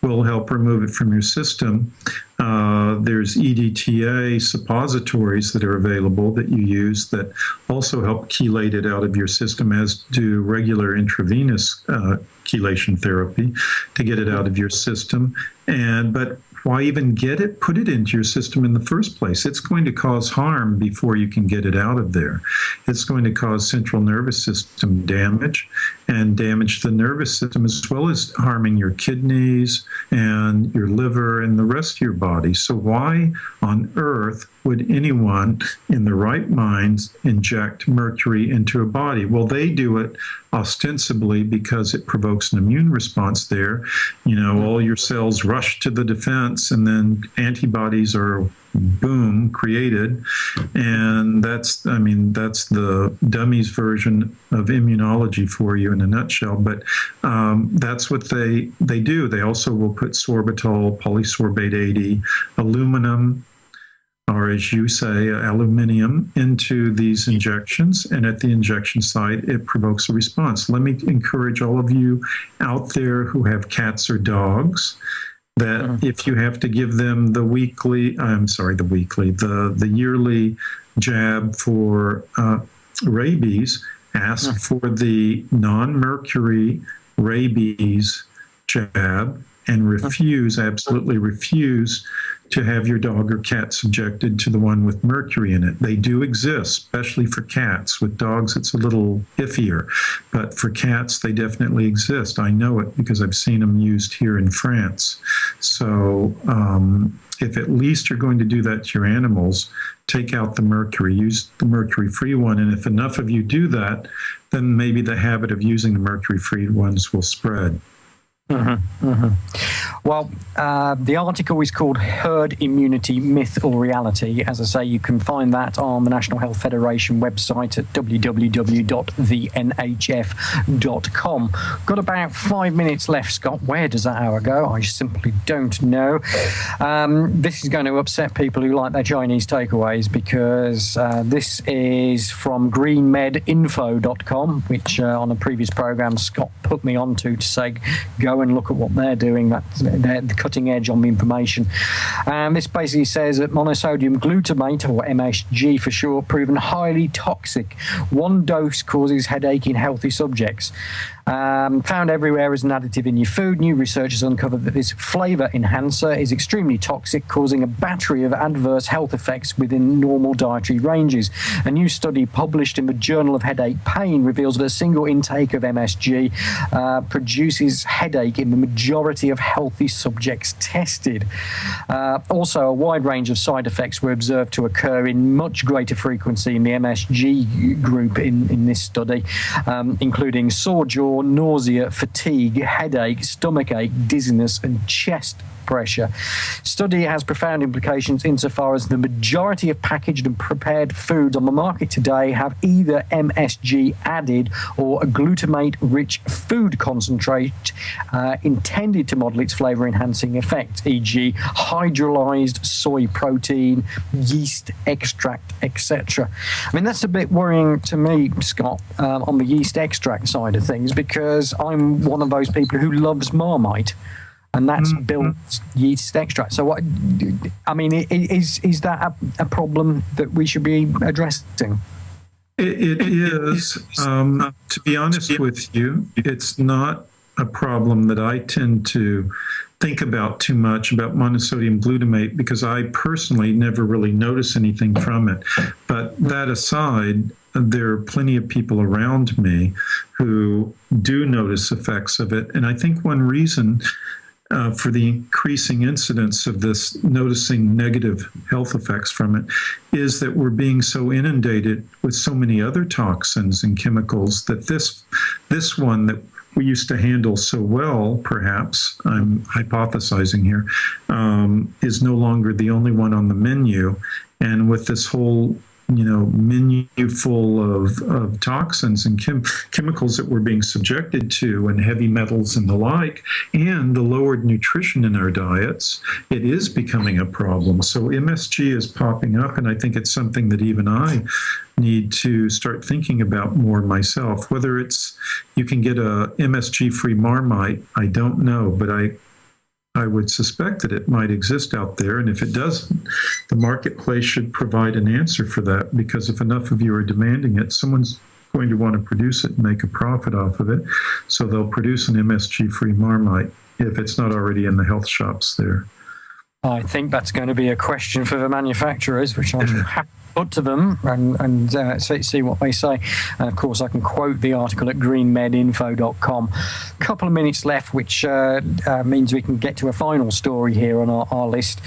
will help remove it from your system. There's EDTA suppositories that are available that you use that also help chelate it out of your system, as do regular intravenous chelation therapy to get it out of your system. But why even put it into your system in the first place? It's going to cause harm before you can get it out of there. It's going to cause central nervous system damage, and damage the nervous system, as well as harming your kidneys and your liver and the rest of your body. So why on earth would anyone in their right minds inject mercury into a body? Well, they do it ostensibly because it provokes an immune response there. All your cells rush to the defense, and then antibodies are, boom, created. And that's the dummies version of immunology for you in a nutshell. But that's what they do. They also will put sorbitol, polysorbate 80, aluminum, or as you say, aluminium, into these injections. And at the injection site, it provokes a response. Let me encourage all of you out there who have cats or dogs that if you have to give them the yearly jab for rabies, ask for the non-mercury rabies jab, and absolutely refuse to have your dog or cat subjected to the one with mercury in it. They do exist, especially for cats. With dogs, it's a little iffier, but for cats, they definitely exist. I know it because I've seen them used here in France. So if at least you're going to do that to your animals, take out the mercury, use the mercury-free one. And if enough of you do that, then maybe the habit of using the mercury-free ones will spread. Well, the article is called Herd Immunity, Myth or Reality. As I say, you can find that on the National Health Federation website at www.thenhf.com. Got about 5 minutes left, Scott. Where does that hour go? I simply don't know. This is going to upset people who like their Chinese takeaways, because this is from greenmedinfo.com, which on a previous program Scott put me onto to say, go and look at what they're doing. They're the cutting edge on the information. This basically says that monosodium glutamate, or MSG for short, proven highly toxic. One dose causes headache in healthy subjects. Found everywhere as an additive in your food. New research has uncovered that this flavor enhancer is extremely toxic, causing a battery of adverse health effects within normal dietary ranges. A new study published in the Journal of Headache Pain reveals that a single intake of MSG produces headache headache in the majority of healthy subjects tested. Also, a wide range of side effects were observed to occur in much greater frequency in the MSG group in this study, including sore jaw, nausea, fatigue, headache, stomachache, dizziness, and chest pressure. Study has profound implications insofar as the majority of packaged and prepared foods on the market today have either MSG added or a glutamate-rich food concentrate intended to model its flavor-enhancing effect, e.g. hydrolyzed soy protein, yeast extract, etc. I mean, that's a bit worrying to me, Scott, on the yeast extract side of things, because I'm one of those people who loves Marmite. And that's built yeast extract. So, what? I mean, is that a problem that we should be addressing? It is. To be honest with you, it's not a problem that I tend to think about too much about monosodium glutamate, because I personally never really notice anything from it. But that aside, there are plenty of people around me who do notice effects of it. And I think one reason for the increasing incidence of this, noticing negative health effects from it, is that we're being so inundated with so many other toxins and chemicals that this one that we used to handle so well, perhaps, I'm hypothesizing here, is no longer the only one on the menu. And with this whole menu full of toxins and chemicals that we're being subjected to, and heavy metals and the like, and the lowered nutrition in our diets, it is becoming a problem. So MSG is popping up, and I think it's something that even I need to start thinking about more myself. Whether it's you can get a MSG-free Marmite, I don't know, but I would suspect that it might exist out there. And if it doesn't, the marketplace should provide an answer for that, because if enough of you are demanding it, someone's going to want to produce it and make a profit off of it. So they'll produce an MSG-free Marmite if it's not already in the health shops there. I think that's going to be a question for the manufacturers, which I'm happy put to them and see what they say. And of course, I can quote the article at greenmedinfo.com. A couple of minutes left, which means we can get to a final story here on our list,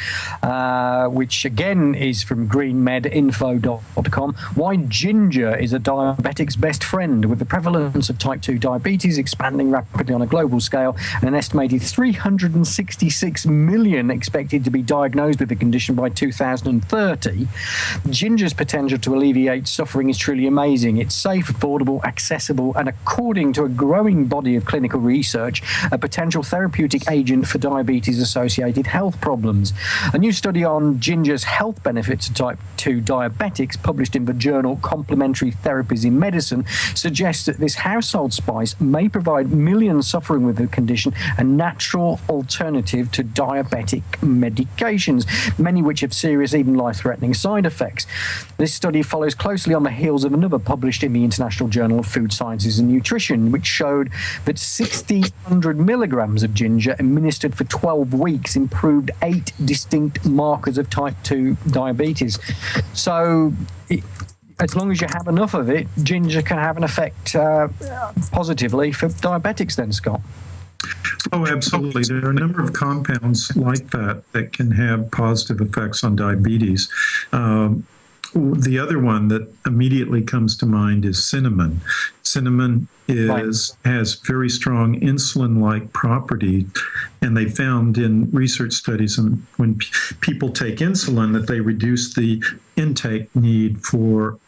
which again is from greenmedinfo.com. Why ginger is a diabetic's best friend. With the prevalence of type 2 diabetes expanding rapidly on a global scale, and an estimated 366 million expected to be diagnosed with the condition by 2030, ginger's potential to alleviate suffering is truly amazing. It's safe, affordable, accessible, and according to a growing body of clinical research, a potential therapeutic agent for diabetes-associated health problems. A new study on ginger's health benefits to type 2 diabetics, published in the journal Complementary Therapies in Medicine, suggests that this household spice may provide millions suffering with the condition a natural alternative to diabetic medications, many which have serious, even life-threatening side effects. This study follows closely on the heels of another published in the International Journal of Food Sciences and Nutrition, which showed that 1,600 milligrams of ginger administered for 12 weeks improved 8 distinct markers of type 2 diabetes. So as long as you have enough of it, ginger can have an effect positively for diabetics then, Scott. Oh, absolutely. There are a number of compounds like that can have positive effects on diabetes. The other one that immediately comes to mind is cinnamon. Cinnamon has very strong insulin-like property, and they found in research studies when people take insulin that they reduce the intake need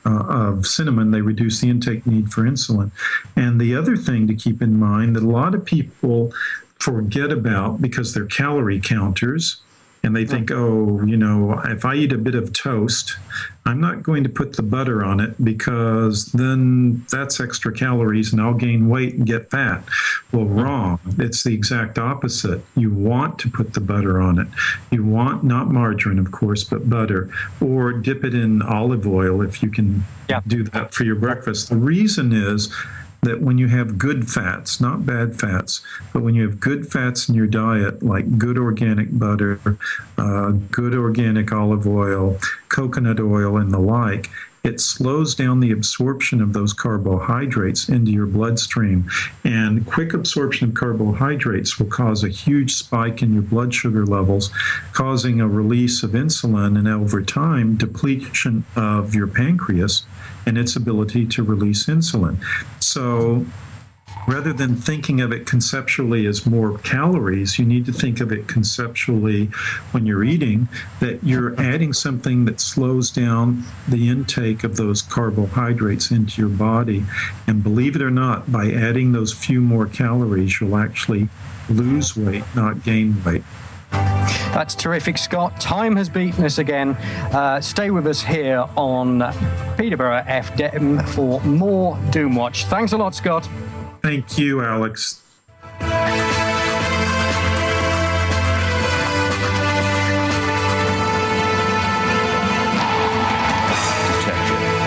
of cinnamon. They reduce the intake need for insulin. And the other thing to keep in mind that a lot of people forget about, because they're calorie counters, and they think, if I eat a bit of toast, I'm not going to put the butter on it because then that's extra calories and I'll gain weight and get fat. Well, wrong. It's the exact opposite. You want to put the butter on it. You want not margarine, of course, but butter, or dip it in olive oil if you can do that for your breakfast. The reason is that when you have good fats, not bad fats, but when you have good fats in your diet, like good organic butter, good organic olive oil, coconut oil, and the like, it slows down the absorption of those carbohydrates into your bloodstream. And quick absorption of carbohydrates will cause a huge spike in your blood sugar levels, causing a release of insulin, and over time, depletion of your pancreas and its ability to release insulin. So rather than thinking of it conceptually as more calories, you need to think of it conceptually when you're eating, that you're adding something that slows down the intake of those carbohydrates into your body. And believe it or not, by adding those few more calories, you'll actually lose weight, not gain weight. That's terrific, Scott. Time has beaten us again. Stay with us here on Peterborough FM for more Doomwatch. Thanks a lot, Scott. Thank you, Alex.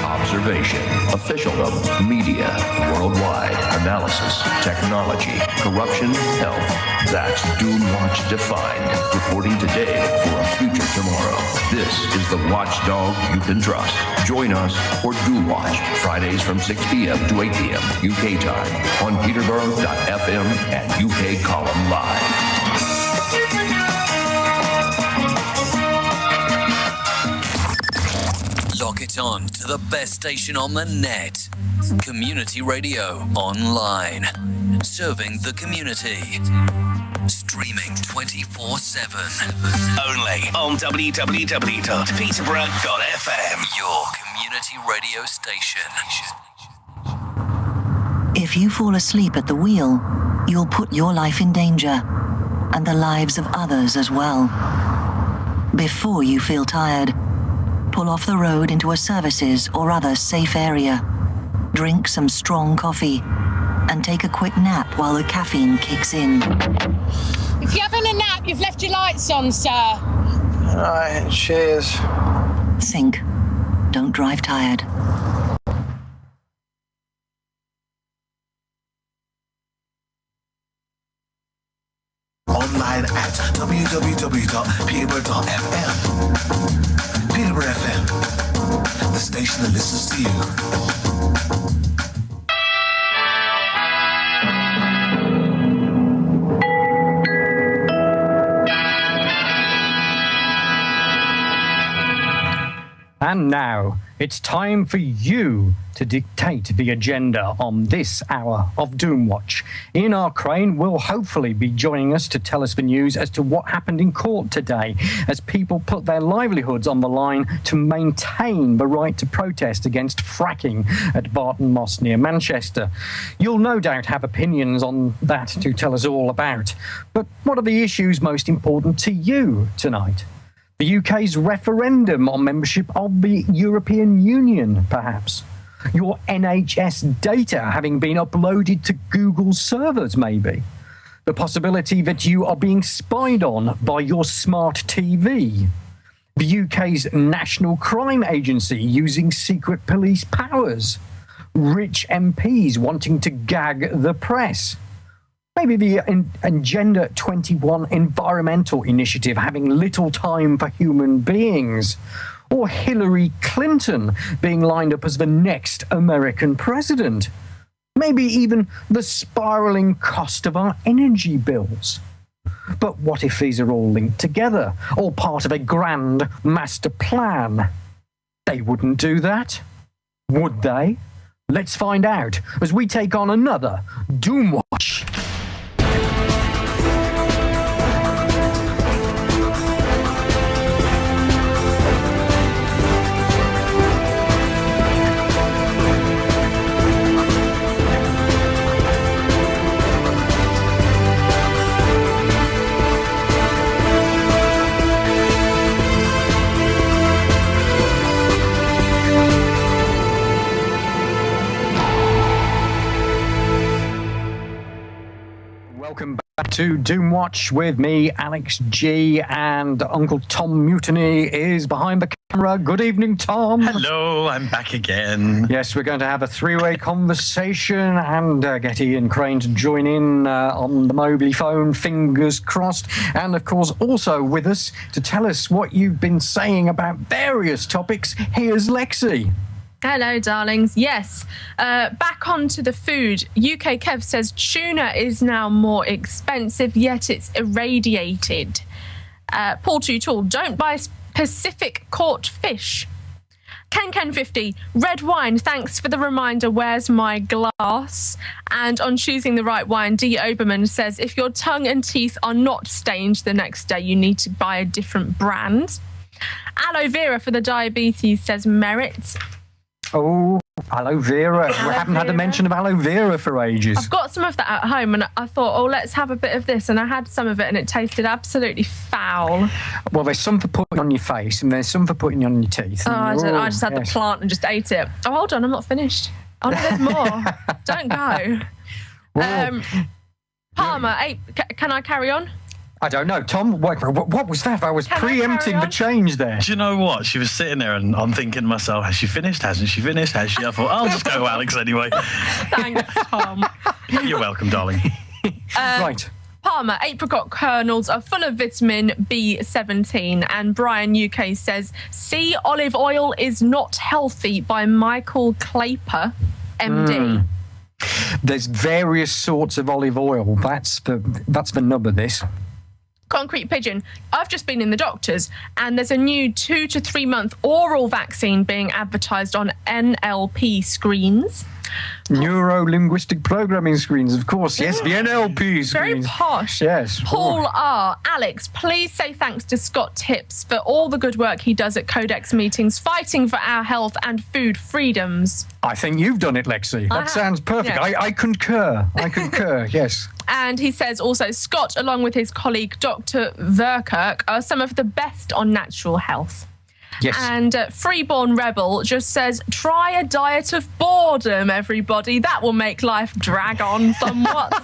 Observation, officialdom, media, worldwide, analysis, technology, corruption, health. That's Doomwatch defined. Reporting today for a future tomorrow. This is the watchdog you can trust. Join us for Doomwatch, Fridays from 6 p.m. to 8 p.m. UK time on Peterborough.fm and UK Column Live. Lock it on to the best station on the net. Community Radio Online. Serving the community. Streaming 24/7. Only on www.peterborough.fm. Your community radio station. If you fall asleep at the wheel, you'll put your life in danger, and the lives of others as well. Before you feel tired, pull off the road into a services or other safe area. Drink some strong coffee and take a quick nap while the caffeine kicks in. If you're having a nap, you've left your lights on, sir. All right, cheers. Think. Don't drive tired. Online at www.peterborough.fm. Peterborough FM, the station that listens to you. And now it's time for you to dictate the agenda on this hour of Doomwatch. Ian R. Crane will hopefully be joining us to tell us the news as to what happened in court today, as people put their livelihoods on the line to maintain the right to protest against fracking at Barton Moss near Manchester. You'll no doubt have opinions on that to tell us all about. But what are the issues most important to you tonight? The UK's referendum on membership of the European Union, perhaps? Your NHS data having been uploaded to Google servers, maybe? The possibility that you are being spied on by your smart TV? The UK's National Crime Agency using secret police powers? Rich MPs wanting to gag the press? Maybe the Agenda 21 environmental initiative having little time for human beings? Or Hillary Clinton being lined up as the next American president? Maybe even the spiraling cost of our energy bills? But what if these are all linked together, all part of a grand master plan? They wouldn't do that, would they? Let's find out as we take on another Doomwatch. Welcome back to Doomwatch with me, AlexG, and Uncle Tom Mutiny is behind the camera. Good evening, Tom. Hello, I'm back again. Yes, we're going to have a three-way conversation and get Ian Crane to join in on the mobile phone, fingers crossed. And, of course, also with us to tell us what you've been saying about various topics, here's Lexi. Hello, darlings. Yes. Back onto the food. UK Kev says tuna is now more expensive, yet it's irradiated. Paul Too Tall, don't buy Pacific caught fish. Ken50, red wine, thanks for the reminder, where's my glass? And on choosing the right wine, D. Oberman says, if your tongue and teeth are not stained the next day, you need to buy a different brand. Aloe vera for the diabetes says merit. Oh, aloe vera. We haven't had a mention of aloe vera for ages. I've got some of that at home, and I thought, oh, let's have a bit of this. And I had some of it, and it tasted absolutely foul. Well, there's some for putting on your face, and there's some for putting on your teeth. Oh, I just had the plant and just ate it. Oh, hold on, I'm not finished. Oh, no, there's more. Don't go. Palmer, can I carry on? I don't know. Tom, what was that? I was preempting the change there. Do you know what? She was sitting there and I'm thinking to myself, has she finished? Hasn't she finished? Has she? I thought, I'll just go Alex anyway. Thanks, Tom. You're welcome, darling. Right. Palmer, apricot kernels are full of vitamin B17. And Brian UK says, see, olive oil is not healthy by Michael Claper, MD. There's various sorts of olive oil. That's the nub of this. Concrete Pigeon, I've just been in the doctor's and there's a new 2 to 3 month oral vaccine being advertised on NLP screens. Neuro-linguistic programming screens, of course. Yes, the NLP screens. Very posh. Yes. Paul R. Alex, please say thanks to Scott Tips for all the good work he does at Codex meetings, fighting for our health and food freedoms. I think you've done it, Lexi. That sounds perfect. Yes. I concur. I concur, yes. And he says also, Scott, along with his colleague Dr. Verkirk, are some of the best on natural health. Yes. And Freeborn Rebel just says, try a diet of boredom, everybody. That will make life drag on somewhat.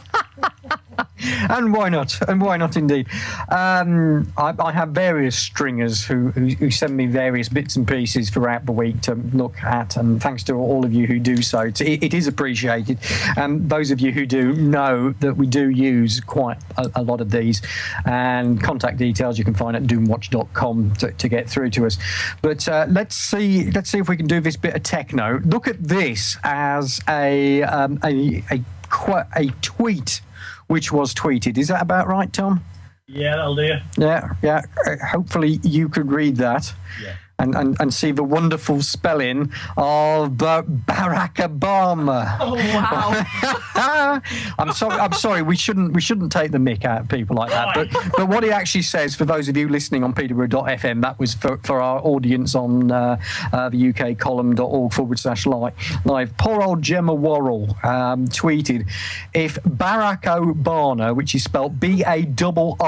And why not? And why not indeed? I have various stringers who send me various bits and pieces throughout the week to look at, and thanks to all of you who do so. It is appreciated. Those of you who do know that we do use quite a lot of these, and contact details you can find at doomwatch.com to get through to us. But let's see if we can do this bit of techno. Look at this as a tweet which was tweeted. Is that about right, Tom? Yeah, that'll do. Yeah. Hopefully you could read that. Yeah. And see the wonderful spelling of Barack Obama. Oh wow! I'm sorry. We shouldn't take the mick out of people like that. But what he actually says, for those of you listening on peterborough.fm, that was for our audience on the ukcolumn.org/live. Poor old Gemma Worrell tweeted, if Barack Obama, which is spelled BARRACO,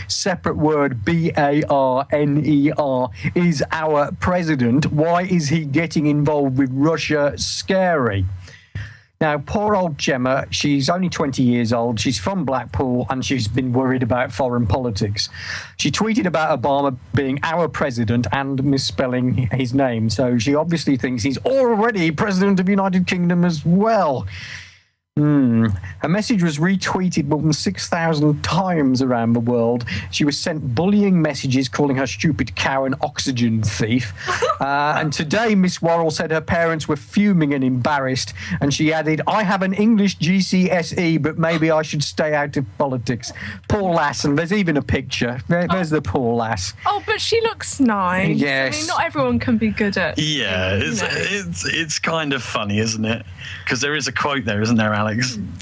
separate word BARNER, is our president, why is he getting involved with Russia? Scary. Now, poor old Gemma, she's only 20 years old, she's from Blackpool, and she's been worried about foreign politics. She tweeted about Obama being our president and misspelling his name, so she obviously thinks he's already president of the United Kingdom as well. Her message was retweeted more than 6,000 times around the world. She was sent bullying messages calling her stupid cow an oxygen thief. And today, Miss Worrell said her parents were fuming and embarrassed. And she added, I have an English GCSE, but maybe I should stay out of politics. Poor lass. And there's even a picture. There's the poor lass. Oh, but she looks nice. Yes. I mean, not everyone can be good at. Yeah, it's kind of funny, isn't it? Because there is a quote there, isn't there, Alex?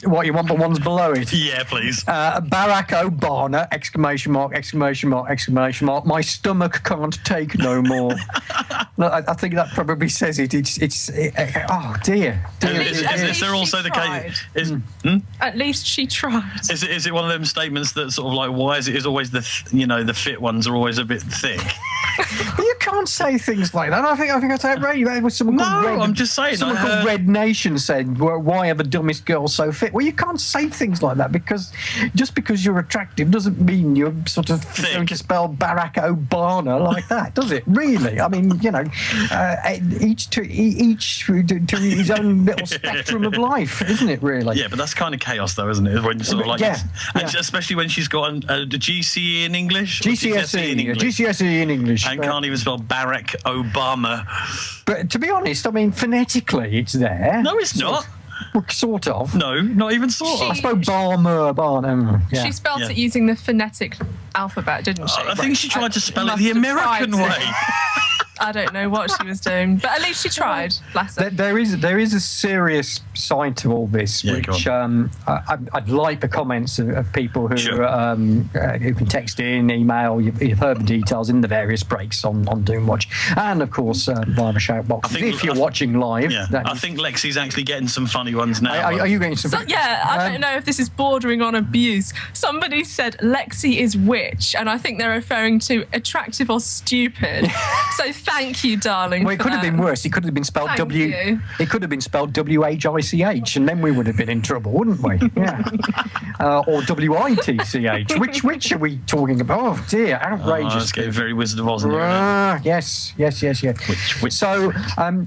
What, you want the ones below it? Yeah, please. Barack Obama, exclamation mark, exclamation mark, exclamation mark. My stomach can't take no more. Look, I think that probably says it. Oh, dear. Is there also the case? At least she tried. Is it one of them statements that sort of like, why is it always the fit ones are always a bit thick? You can't say things like that. I think that's outrageous. There was someone called Red, I'm just saying. Someone called Red Nation said, "Why are the dumbest girls so fit?" Well, you can't say things like that because just because you're attractive doesn't mean you're sort of going to spell Barack Obama like that, does it? Really? I mean, each to his own little spectrum of life, isn't it? Really? Yeah, but that's kind of chaos, though, isn't it? When you sort of like, and especially when she's got a GCE in English, GCSE in English. And can't even spell Barack Obama. But to be honest, I mean, phonetically, it's there. No, it's not. Well, sort of. No, not even sort of. I suppose Barmer. Yeah. She spelled it using the phonetic alphabet, didn't she? I think she tried to spell it the American way. I don't know what she was doing, but at least she tried. Bless her. There is a serious side to all this, which I'd like the comments of people who can text in, email. You've heard the details in the various breaks on Doomwatch, and of course via the shout box. If you're watching live, I think Lexi's actually getting some funny ones now. Are you getting some? I don't know if this is bordering on abuse. Somebody said Lexi is witch, and I think they're referring to attractive or stupid. So thank you, darling. Well, it could have been worse. It could have been spelled It could have been spelled WHICH, and then we would have been in trouble, wouldn't we? Yeah. Or WITCH. Which are we talking about? Oh dear, outrageous! It's getting very Wizard of Oz in here. Yes. Which? So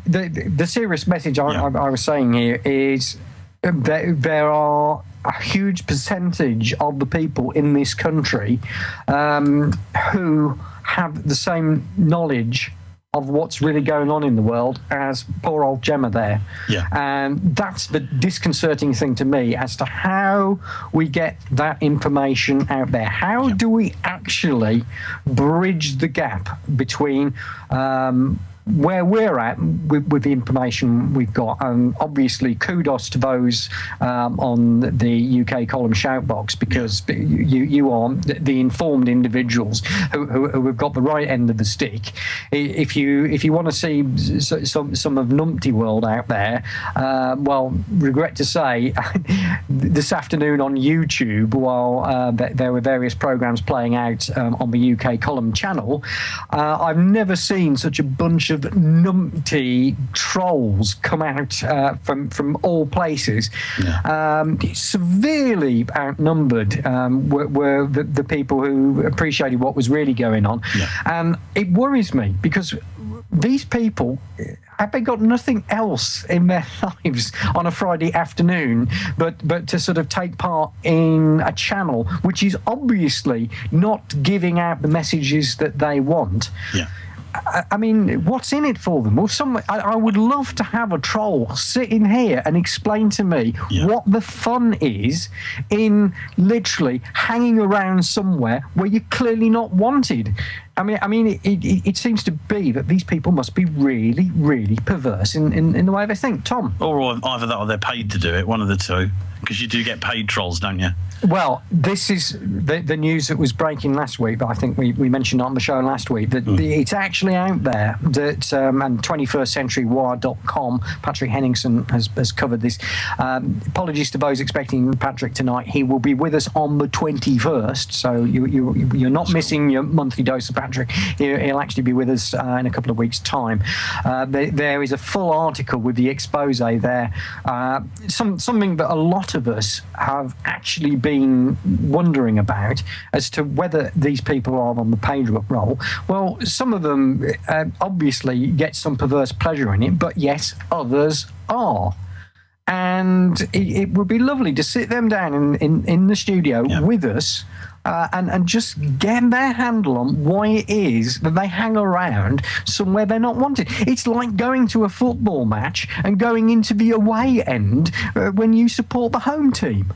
the serious message I was saying here is that there are a huge percentage of the people in this country who have the same knowledge of what's really going on in the world as poor old Gemma there. Yeah. And that's the disconcerting thing to me as to how we get that information out there. How do we actually bridge the gap between where we're at with the information we've got? Obviously, kudos to those on the UK column Shoutbox, because you are the informed individuals who have got the right end of the stick. If you want to see some of Numpty World out there, well, regret to say, this afternoon on YouTube, while there were various programs playing out on the UK column channel, I've never seen such a bunch of numpty trolls come out from all places. Severely outnumbered were the people who appreciated what was really going on. And it worries me, because these people, have they got nothing else in their lives on a Friday afternoon but to sort of take part in a channel which is obviously not giving out the messages that they want? I mean, what's in it for them? Well, I would love to have a troll sit in here and explain to me what the fun is in literally hanging around somewhere where you're clearly not wanted. I mean, it seems to be that these people must be really, really perverse in the way they think. Tom? Or either that or they're paid to do it, one of the two. Because you do get paid trolls, don't you? Well, this is the news that was breaking last week, but I think we mentioned on the show last week that it's actually out there that, and 21stCenturyWire.com, Patrick Henningsen has covered this. Apologies to those expecting Patrick tonight. He will be with us on the 21st, so you're not missing your monthly dose of Patrick. He'll actually be with us in a couple of weeks' time. There is a full article with the expose there. Something that a lot of us have actually been wondering about as to whether these people are on the paid roll. Well, some of them obviously get some perverse pleasure in it, but yes, others are. And it would be lovely to sit them down in the studio with us and just get their handle on why it is that they hang around somewhere they're not wanted. It's like going to a football match and going into the away end when you support the home team.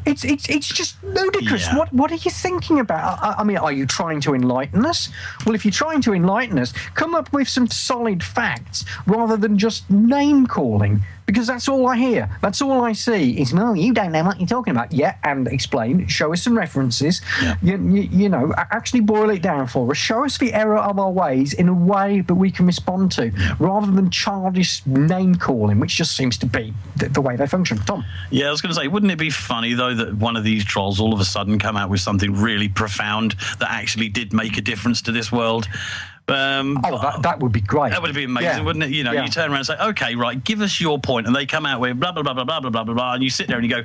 It's just ludicrous. Yeah. What are you thinking about? I mean, are you trying to enlighten us? Well, if you're trying to enlighten us, come up with some solid facts rather than just name calling. Because that's all I hear. That's all I see is, no, you don't know what you're talking about. Yeah, and explain. Show us some references. Yeah. You know, actually boil it down for us. Show us the error of our ways in a way that we can respond to, rather than childish name calling, which just seems to be the way they function. Tom? Yeah, I was going to say, wouldn't it be funny, though, that one of these trolls all of a sudden come out with something really profound that actually did make a difference to this world? That would be great. That would be amazing, wouldn't it? You know, you turn around and say, okay, right, give us your point, and they come out with blah, blah, blah, blah, blah, blah, blah, blah, and you sit there and you go,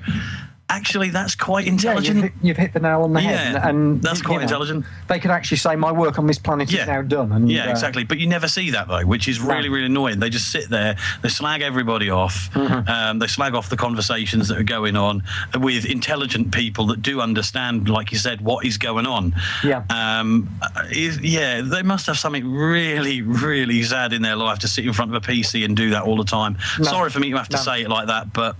actually, that's quite intelligent. Yeah, you've hit the nail on the head. Yeah, and that's quite intelligent. They could actually say, my work on this planet is now done. And, exactly. But you never see that, though, which is really, really annoying. They just sit there, they slag everybody off, they slag off the conversations that are going on with intelligent people that do understand, like you said, what is going on. They must have something really, really sad in their life to sit in front of a PC and do that all the time. Sorry for me to have to say it like that, but,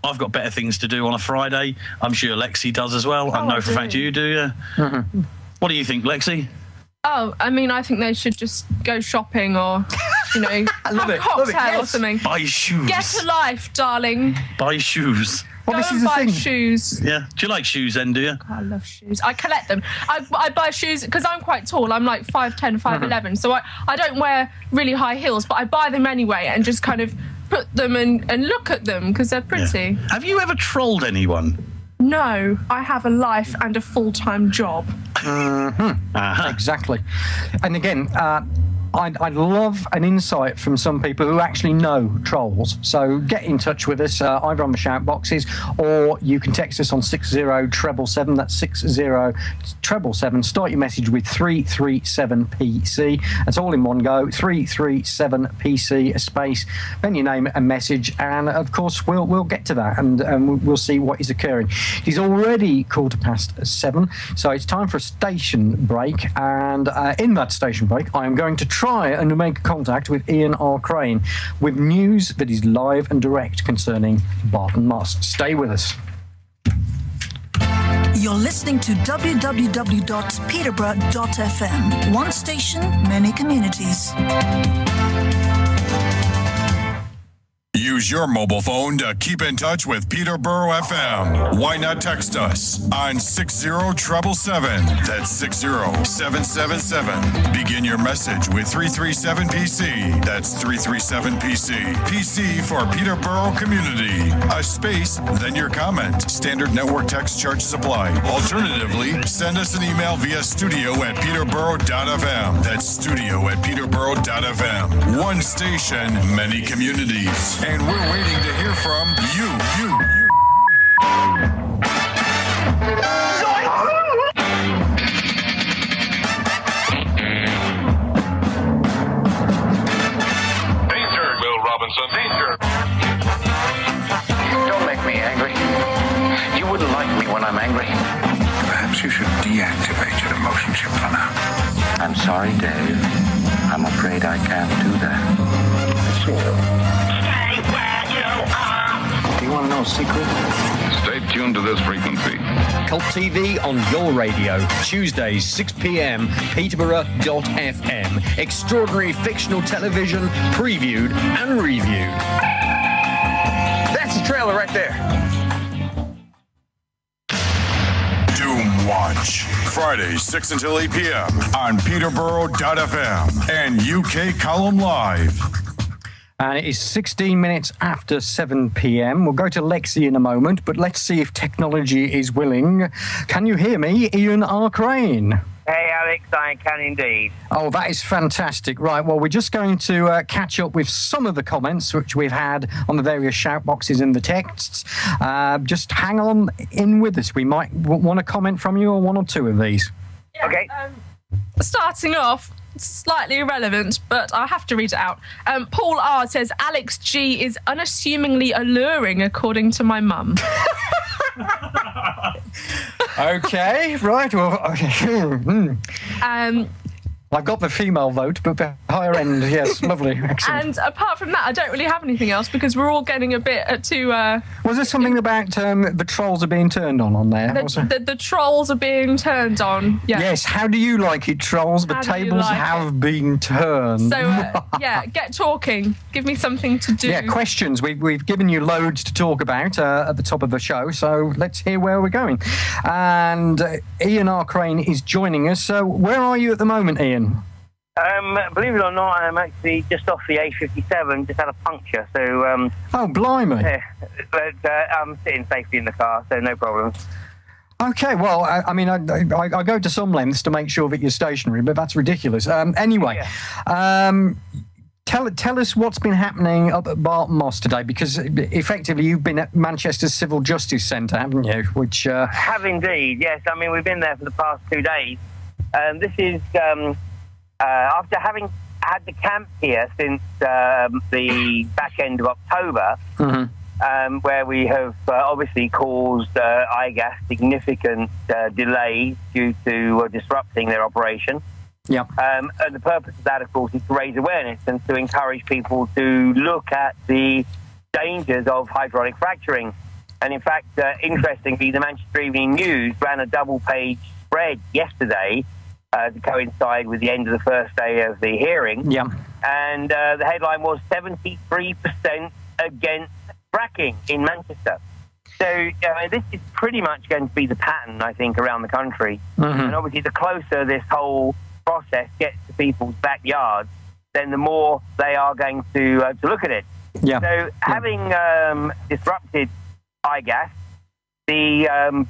I've got better things to do on a Friday. I'm sure Lexi does as well. I know for a fact you do, yeah. What do you think, Lexi? Oh, I mean, I think they should just go shopping or, have a cocktail or something. Buy shoes. Get a life, darling. Buy shoes. Well, go and buy shoes. Yeah. Do you like shoes then, do you? God, I love shoes. I collect them. I buy shoes because I'm quite tall. I'm like 5'10", 5'11". So I don't wear really high heels, but I buy them anyway and just kind of put them and look at them because they're pretty. Yeah. Have you ever trolled anyone? No, I have a life and a full-time job. Exactly. And again, I'd love an insight from some people who actually know trolls. So get in touch with us either on the shout boxes or you can text us on 60777. That's 60777. Start your message with 337PC. That's all in one go. 337PC, a space, then your name and message, and of course we'll get to that and we'll see what is occurring. It is already 7:15, so it's time for a station break. And in that station break, I am going to try and make contact with Ian R. Crane with news that is live and direct concerning Barton Moss. Stay with us. You're listening to www.peterborough.fm. One station, many communities. Use your mobile phone to keep in touch with Peterborough FM. Why not text us on 60777? That's 60777. Begin your message with 337PC. That's 337PC. PC for Peterborough Community. A space, then your comment. Standard network text charges apply. Alternatively, send us an email via studio@peterborough.fm. That's studio@peterborough.fm. One station, many communities. And we're waiting to hear from you. Danger, Will Robinson, danger. Don't make me angry. You wouldn't like me when I'm angry. Perhaps you should deactivate your emotion chip for now. I'm sorry, Dave. I'm afraid I can't do that. Sure. Do you want to know a secret? Stay tuned to this frequency. Cult TV on your radio. Tuesdays, 6 p.m. Peterborough.fm. Extraordinary fictional television, previewed and reviewed. That's the trailer right there. Doomwatch. Fridays, 6 until 8 p.m. on Peterborough.fm and UK Column Live. And it is 16 minutes after 7 p.m. We'll go to Lexi in a moment, but let's see if technology is willing. Can you hear me, Ian R. Crane? Hey, Alex, I can indeed. Oh, that is fantastic. Right, well, we're just going to catch up with some of the comments which we've had on the various shout boxes and the texts. Just hang on in with us. We might want a comment from you on one or two of these. Yeah, okay. Starting off, slightly irrelevant, but I have to read it out. Paul R. says, AlexG is unassumingly alluring, according to my mum. Okay, right. Well, okay. I've got the female vote, but the higher end, yes, lovely, excellent. And apart from that, I don't really have anything else because we're all getting a bit too... Was there something about the trolls are being turned on there? The trolls are being turned on, yeah. Yes, how do you like it, trolls? The tables have been turned. So, yeah, get talking. Give me something to do. Yeah, questions. We've given you loads to talk about at the top of the show, so let's hear where we're going. And Ian R. Crane is joining us. So where are you at the moment, Ian? Believe it or not, I'm actually just off the A57, just had a puncture, so... oh, blimey. Yeah, but I'm sitting safely in the car, so no problems. Okay, well, I mean, I go to some lengths to make sure that you're stationary, but that's ridiculous. Anyway, tell tell us what's been happening up at Barton Moss today, because effectively you've been at Manchester's Civil Justice Centre, haven't you? Which have indeed, yes. I mean, we've been there for the past 2 days. This is after having had the camp here since the back end of October, where we have obviously caused IGAS significant delays due to disrupting their operation. Yeah. And the purpose of that, of course, is to raise awareness and to encourage people to look at the dangers of hydraulic fracturing. And in fact, interestingly, the Manchester Evening News ran a double-page spread yesterday to coincide with the end of the first day of the hearing. Yeah. And the headline was 73% against fracking in Manchester. So this is pretty much going to be the pattern, I think, around the country. And obviously, the closer this whole process gets to people's backyards, then the more they are going to look at it. Yeah. So having disrupted IGAS, the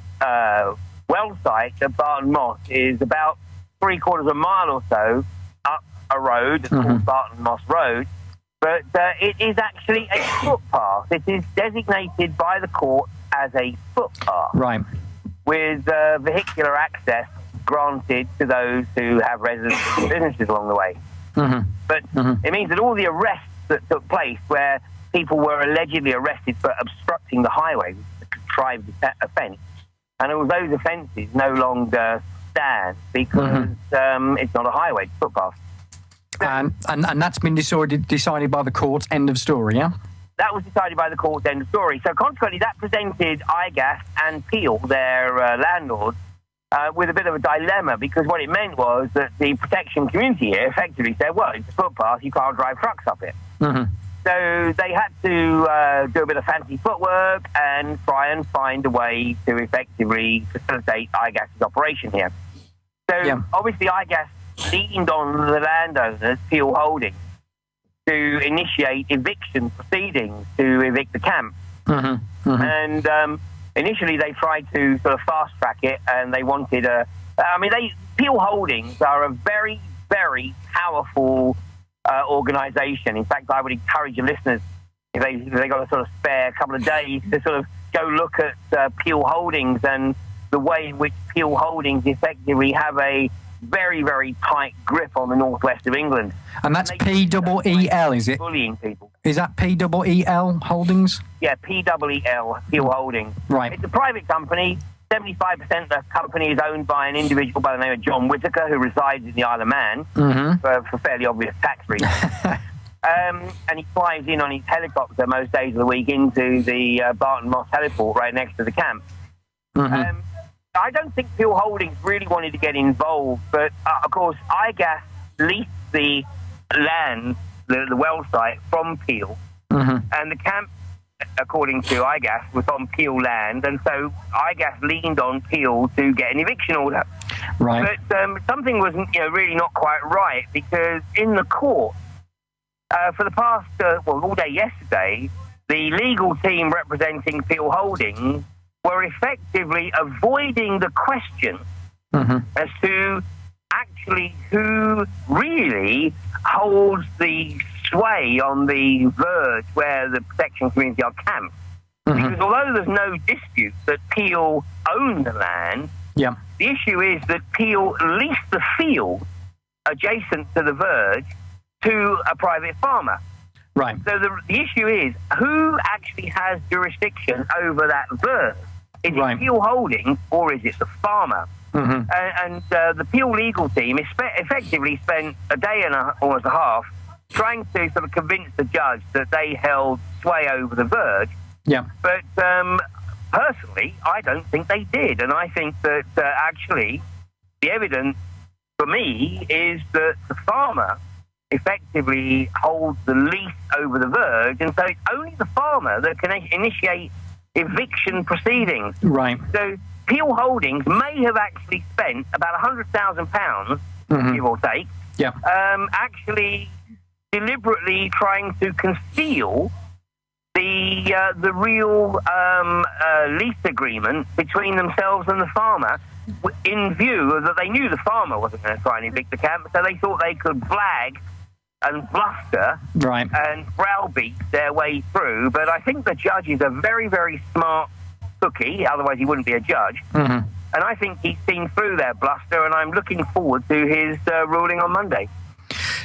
well site at Barton Moss is about 3/4 mile or so up a road that's called Barton Moss Road, but it is actually a footpath. It is designated by the court as a footpath, right, with vehicular access granted to those who have residences and businesses along the way. But it means that all the arrests that took place, where people were allegedly arrested for obstructing the highway, which is a contrived offence, and all those offences no longer stand because it's not a highway, it's a footpath. And that's been decided by the court, end of story, yeah? That was decided by the court, end of story. So consequently, that presented IGAS and Peel, their landlords, with a bit of a dilemma, because what it meant was that the protection community here effectively said, well, it's a footpath, you can't drive trucks up it. So they had to do a bit of fancy footwork and try and find a way to effectively facilitate IGAS's operation here. So obviously IGAS leaned on the landowners, Peel Holdings, to initiate eviction proceedings to evict the camp. And initially, they tried to sort of fast-track it, and they wanted Peel Holdings are a very, very powerful organisation. In fact, I would encourage your listeners, if they got a sort of spare couple of days, to sort of go look at Peel Holdings and the way in which Peel Holdings effectively have a very, very tight grip on the northwest of England. And that's P-E-E-L, is it? Bullying people. Is that P-E-E-L Holdings? Yeah, P-E-E-L, Peel Holdings. Right. It's a private company. 75% of the company is owned by an individual by the name of John Whittaker, who resides in the Isle of Man for fairly obvious tax reasons. And he flies in on his helicopter most days of the week into the Barton Moss heliport right next to the camp. I don't think Peel Holdings really wanted to get involved, but of course, IGAS leased the land, the well site, from Peel, and the camp, according to IGAS, was on Peel land, and so IGAS leaned on Peel to get an eviction order. Right. But something was, really not quite right, because in the court, for the past, all day yesterday, the legal team representing Peel Holdings were effectively avoiding the question as to actually who really holds the sway on the verge where the protection community are camped. Because although there's no dispute that Peel owned the land, the issue is that Peel leased the field adjacent to the verge to a private farmer. Right. So the issue is, who actually has jurisdiction over that verge? Is it Peel Holdings or is it the farmer? And the Peel legal team effectively spent a day and almost a half trying to sort of convince the judge that they held sway over the verge. But personally, I don't think they did. And I think that actually the evidence for me is that the farmer effectively holds the lease over the verge, and so it's only the farmer that can initiate eviction proceedings. Right. So Peel Holdings may have actually spent about £100,000, give or take, actually deliberately trying to conceal the real lease agreement between themselves and the farmer, in view of that they knew the farmer wasn't going to try and evict the camp, so they thought they could blag and bluster and browbeat their way through. But I think the judge is a very, very smart cookie, otherwise he wouldn't be a judge. Mm-hmm. And I think he's seen through their bluster, and I'm looking forward to his ruling on Monday.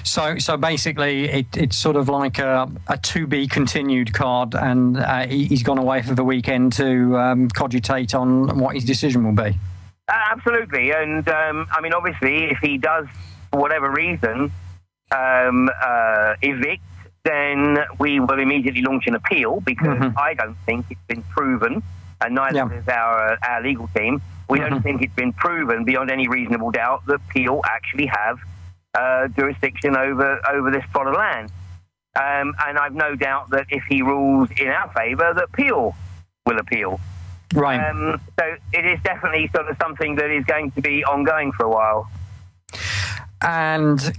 So basically, it's sort of like a to be continued card, and he's gone away for the weekend to cogitate on what his decision will be. Absolutely, and I mean, obviously, if he does, for whatever reason, evict, then we will immediately launch an appeal, because I don't think it's been proven, and neither does our legal team. We don't think it's been proven beyond any reasonable doubt that Peel actually have jurisdiction over this plot of land. And I've no doubt that if he rules in our favour, that Peel will appeal. Right. So it is definitely sort of something that is going to be ongoing for a while. And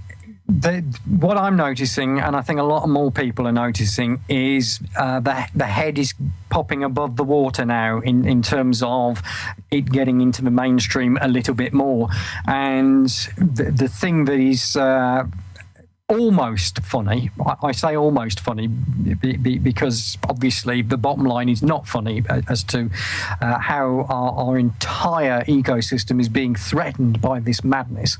what I'm noticing, and I think a lot more people are noticing, is the head is popping above the water now in terms of it getting into the mainstream a little bit more. And the thing that is almost funny, I say almost funny because obviously the bottom line is not funny as to how our entire ecosystem is being threatened by this madness.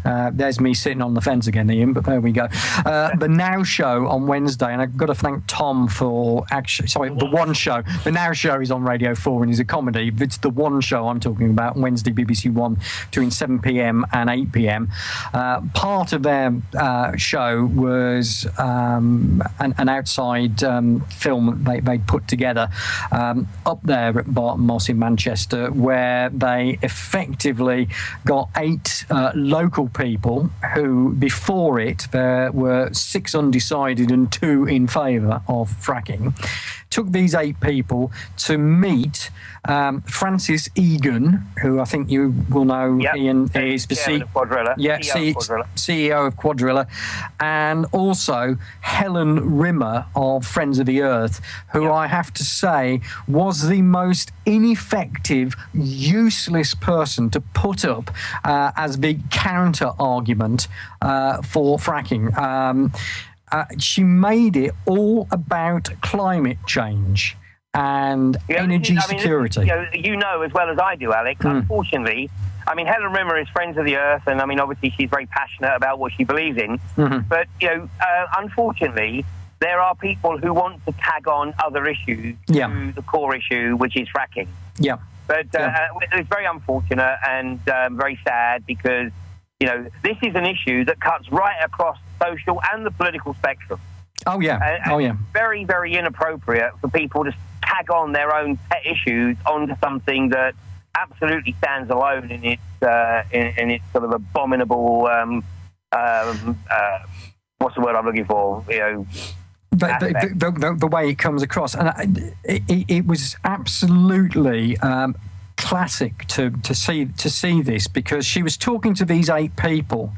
There's me sitting on the fence again, Ian, but there we go. The Now Show on Wednesday, and I've got to thank Tom for the One Show. The Now Show is on Radio 4 and is a comedy. It's the One Show I'm talking about, Wednesday, BBC One, between 7 p.m. and 8 p.m. Part of their show was an outside film they put together up there at Barton Moss in Manchester, where they effectively got 8 local people who, before it, there were 6 undecided and 2 in favour of fracking. Took these 8 people to meet Francis Egan, who I think you will know, Ian, is the CEO of Quadrilla, and also Helen Rimmer of Friends of the Earth, who I have to say was the most ineffective, useless person to put up as the counter argument for fracking. She made it all about climate change and energy security. You know as well as I do, Alex, unfortunately, I mean, Helen Rimmer is Friends of the Earth, and I mean, obviously she's very passionate about what she believes in, but, unfortunately, there are people who want to tag on other issues to the core issue, which is fracking. Yeah. But it's very unfortunate and very sad, because, this is an issue that cuts right across the social and the political spectrum. Oh, yeah. And very, very inappropriate for people to tag on their own pet issues onto something that absolutely stands alone in its sort of abominable, what's the word I'm looking for? The way it comes across. And it was absolutely classic to see this, because she was talking to these 8 people,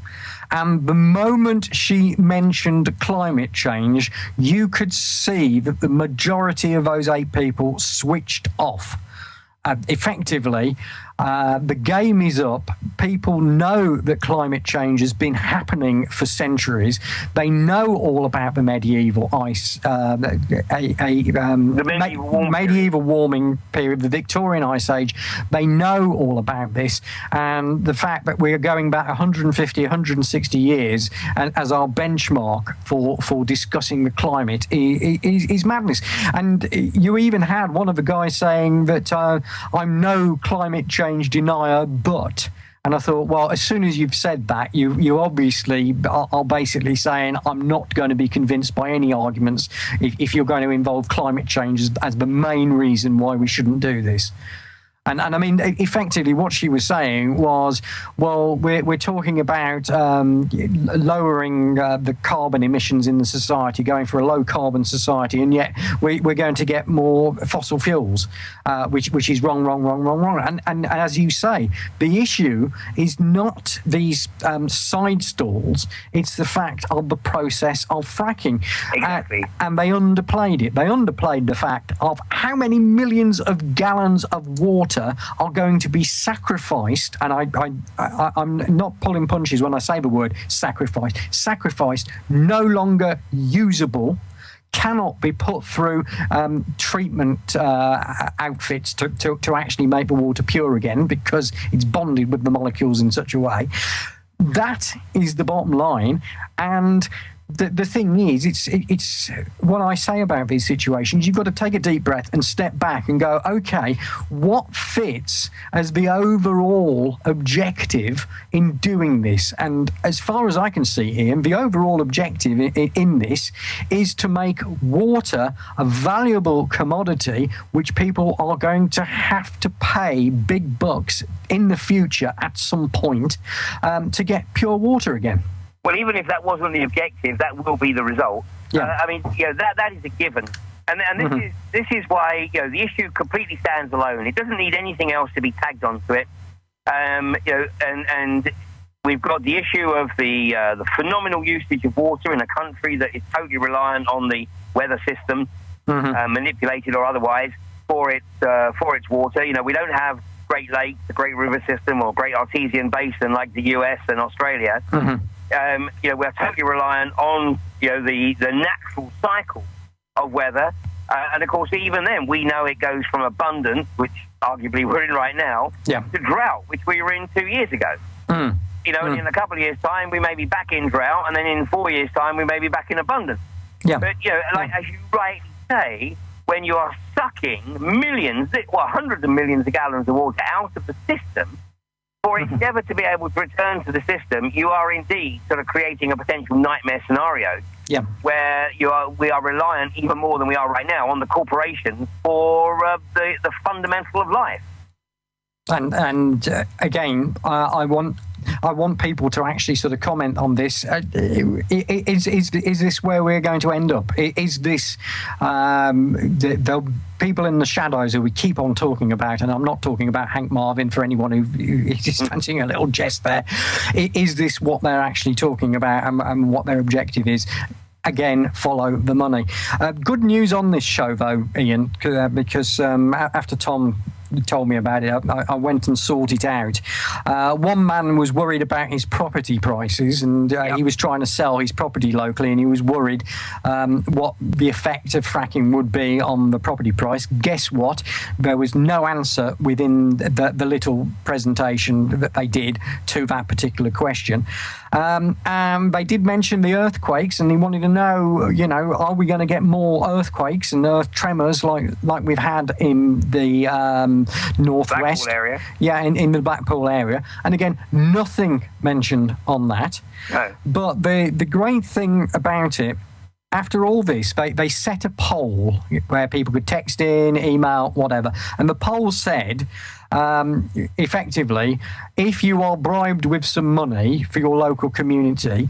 and the moment she mentioned climate change, you could see that the majority of those 8 people switched off. Effectively, the game is up. People know that climate change has been happening for centuries. They know all about the medieval ice, medieval warming period, the Victorian Ice Age. They know all about this, and the fact that we are going back 150, 160 years and as our benchmark for discussing the climate is madness. And you even had one of the guys saying that I'm no climate change denier, but, and I thought, well, as soon as you've said that, you obviously are basically saying I'm not going to be convinced by any arguments if you're going to involve climate change as the main reason why we shouldn't do this. And I mean, effectively, what she was saying was, well, we're talking about lowering the carbon emissions in the society, going for a low carbon society, and yet we're going to get more fossil fuels, which is wrong. And as you say, the issue is not these side stalls; it's the fact of the process of fracking. Exactly. And they underplayed it. They underplayed the fact of how many millions of gallons of water water are going to be sacrificed, and I'm not pulling punches when I say the word sacrificed, no longer usable, cannot be put through treatment outfits to actually make the water pure again because it's bonded with the molecules in such a way. That is the bottom line. And the thing is, it's what I say about these situations, you've got to take a deep breath and step back and go, okay, what fits as the overall objective in doing this? And as far as I can see, Ian, the overall objective in this is to make water a valuable commodity which people are going to have to pay big bucks in the future at some point to get pure water again. Well, even if that wasn't the objective, that will be the result. Yeah. I mean, that is a given. And this is why, the issue completely stands alone. It doesn't need anything else to be tagged onto it. And we've got the issue of the phenomenal usage of water in a country that is totally reliant on the weather system, manipulated or otherwise, for its water. We don't have Great Lakes, the Great River System, or Great Artesian Basin like the US and Australia. We're totally reliant on the natural cycle of weather, and of course, even then, we know it goes from abundance, which arguably we're in right now, to drought, which we were in 2 years ago. And in a couple of years' time, we may be back in drought, and then in 4 years' time, we may be back in abundance. But as you rightly say, when you are sucking hundreds of millions of gallons of water out of the system, for it never to be able to return to the system, you are indeed sort of creating a potential nightmare scenario where we are reliant even more than we are right now on the corporations for the fundamental of life. And again, I want people to actually sort of comment on this. Is this where we're going to end up? Is this the people in the shadows who we keep on talking about? And I'm not talking about Hank Marvin for anyone who is just fancying a little jest there. Is this what they're actually talking about and what their objective is? Again, follow the money. Good news on this show, though, Ian, because after Tom told me about it, I went and sought it out. One man was worried about his property prices, and he was trying to sell his property locally, and he was worried what the effect of fracking would be on the property price. Guess what? There was no answer within the little presentation that they did to that particular question. They did mention the earthquakes, and he wanted to know, are we going to get more earthquakes and earth tremors like we've had in the northwest area? Yeah, in the Blackpool area. And again, nothing mentioned on that. No. But the great thing about it, after all this, they set a poll where people could text in, email, whatever. And the poll said, effectively, if you are bribed with some money for your local community,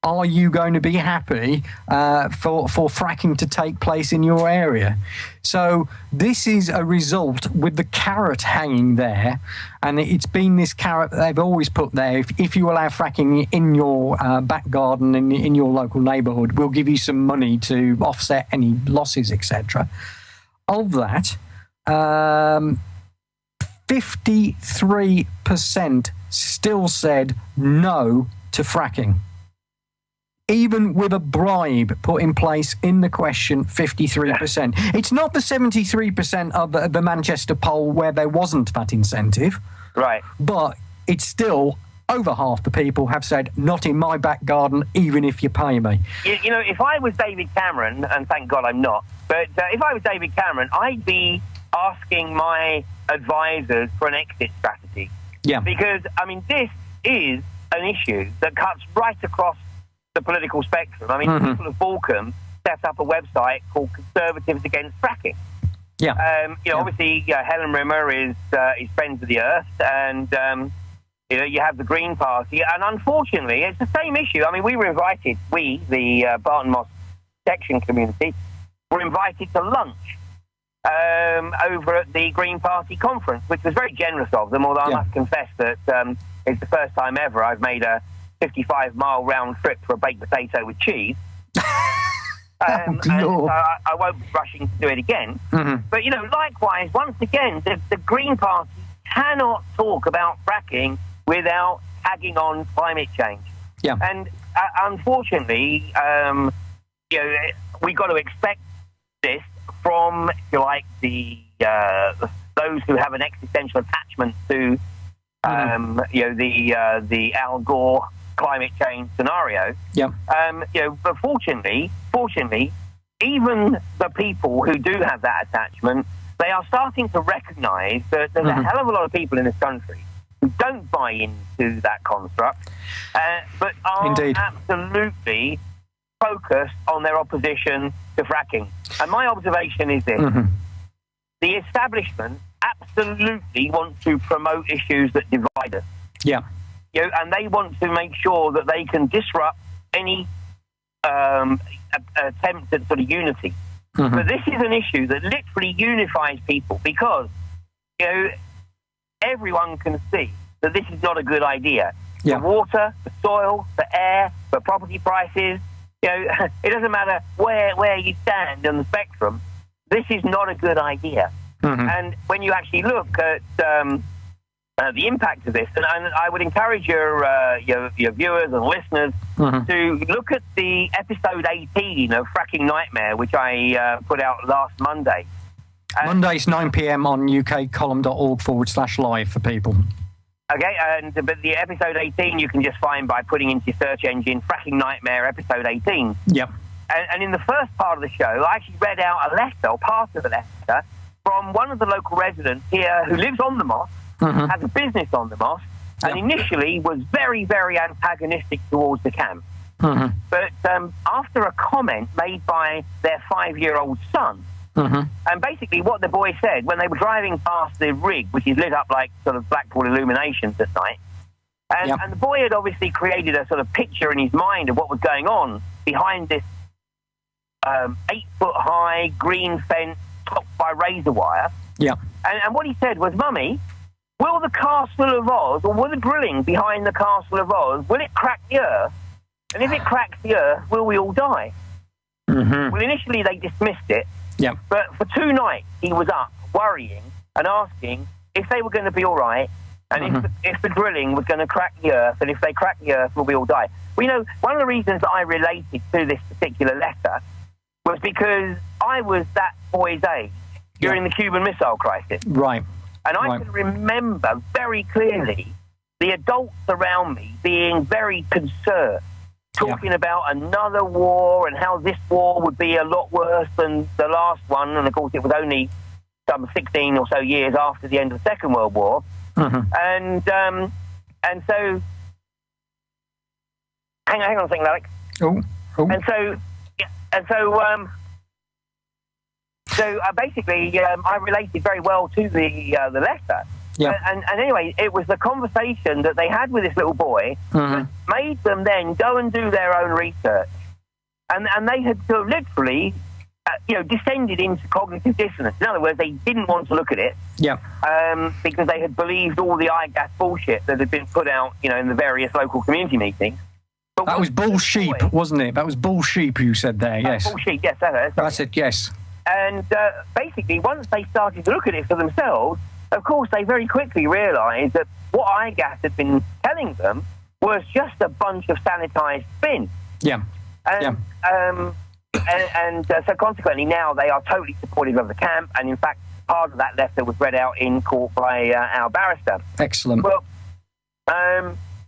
are you going to be happy for fracking to take place in your area? So this is a result with the carrot hanging there, and it's been this carrot that they've always put there. If you allow fracking in your back garden, in your local neighbourhood, we'll give you some money to offset any losses, etc. Of that, 53% still said no to fracking. Even with a bribe put in place in the question, 53%. It's not the 73% of the Manchester poll where there wasn't that incentive. Right. But it's still over half the people have said, not in my back garden, even if you pay me. If I was David Cameron, and thank God I'm not, but if I was David Cameron, I'd be asking my advisors for an exit strategy. Yeah. Because, this is an issue that cuts right across the political spectrum. People of Balkan set up a website called Conservatives Against Fracking. Yeah. Obviously, Helen Rimmer is Friends of the Earth, and you have the Green Party, and unfortunately, it's the same issue. We were invited, the Barton Moss section community, were invited to lunch over at the Green Party conference, which was very generous of them, although I must confess that it's the first time ever I've made a 55-mile round trip for a baked potato with cheese. And so I won't be rushing to do it again. But, likewise, once again, the Green Party cannot talk about fracking without tagging on climate change. Yeah. And unfortunately, we got to expect this from, if you like, those who have an existential attachment to, the Al Gore climate change scenario. Yeah. But fortunately, even the people who do have that attachment, they are starting to recognise that there's a hell of a lot of people in this country who don't buy into that construct, but are absolutely focused on their opposition to fracking. And my observation is this. The establishment absolutely want to promote issues that divide us. Yeah. And they want to make sure that they can disrupt any attempt at sort of unity. But this is an issue that literally unifies people because, everyone can see that this is not a good idea. Yeah. For water, for soil, for air, for property prices, it doesn't matter where you stand on the spectrum, this is not a good idea. And when you actually look at the impact of this, and I would encourage your viewers and listeners to look at the episode 18 of Fracking Nightmare, which I put out last Monday. Mondays, 9 p.m. on ukcolumn.org/live for people. Okay, but the episode 18 you can just find by putting into your search engine Fracking Nightmare episode 18. Yep. And in the first part of the show, I actually read out a letter, or part of a letter, from one of the local residents here who lives on the Moss, has a business on the Moss, and initially was very, very antagonistic towards the camp. But after a comment made by their 5-year-old son, and basically what the boy said when they were driving past the rig, which is lit up like sort of Blackpool illuminations at night, and the boy had obviously created a sort of picture in his mind of what was going on behind this 8-foot-high green fence topped by razor wire. Yeah. And what he said was, Mummy, will the Castle of Oz, or will the drilling behind the Castle of Oz, will it crack the earth? And if it cracks the earth, will we all die? Well, initially they dismissed it. Yeah. But for 2 nights, he was up worrying and asking if they were going to be all right, and if the drilling was going to crack the earth, and if they crack the earth, will we all die? Well, one of the reasons that I related to this particular letter was because I was that boy's age during the Cuban Missile Crisis. Right. And I can remember very clearly the adults around me being very concerned, talking about another war and how this war would be a lot worse than the last one. And, of course, it was only some 16 or so years after the end of the Second World War. And so... Hang on a second, Alex. So basically, I related very well to the letter. Yeah. And anyway, it was the conversation that they had with this little boy that made them then go and do their own research. And they had sort of literally, descended into cognitive dissonance. In other words, they didn't want to look at it. Yeah. Because they had believed all the IGAS bullshit that had been put out, in the various local community meetings. But that was bull sheep, wasn't it? That was bull sheep you said there, yes. Bull sheep, yes. That's it, yes. And basically, once they started to look at it for themselves, of course, they very quickly realised that what IGAS had been telling them was just a bunch of sanitised spin. Yeah. And so consequently, now they are totally supportive of the camp. And in fact, part of that letter was read out in court by our barrister. Excellent. Well,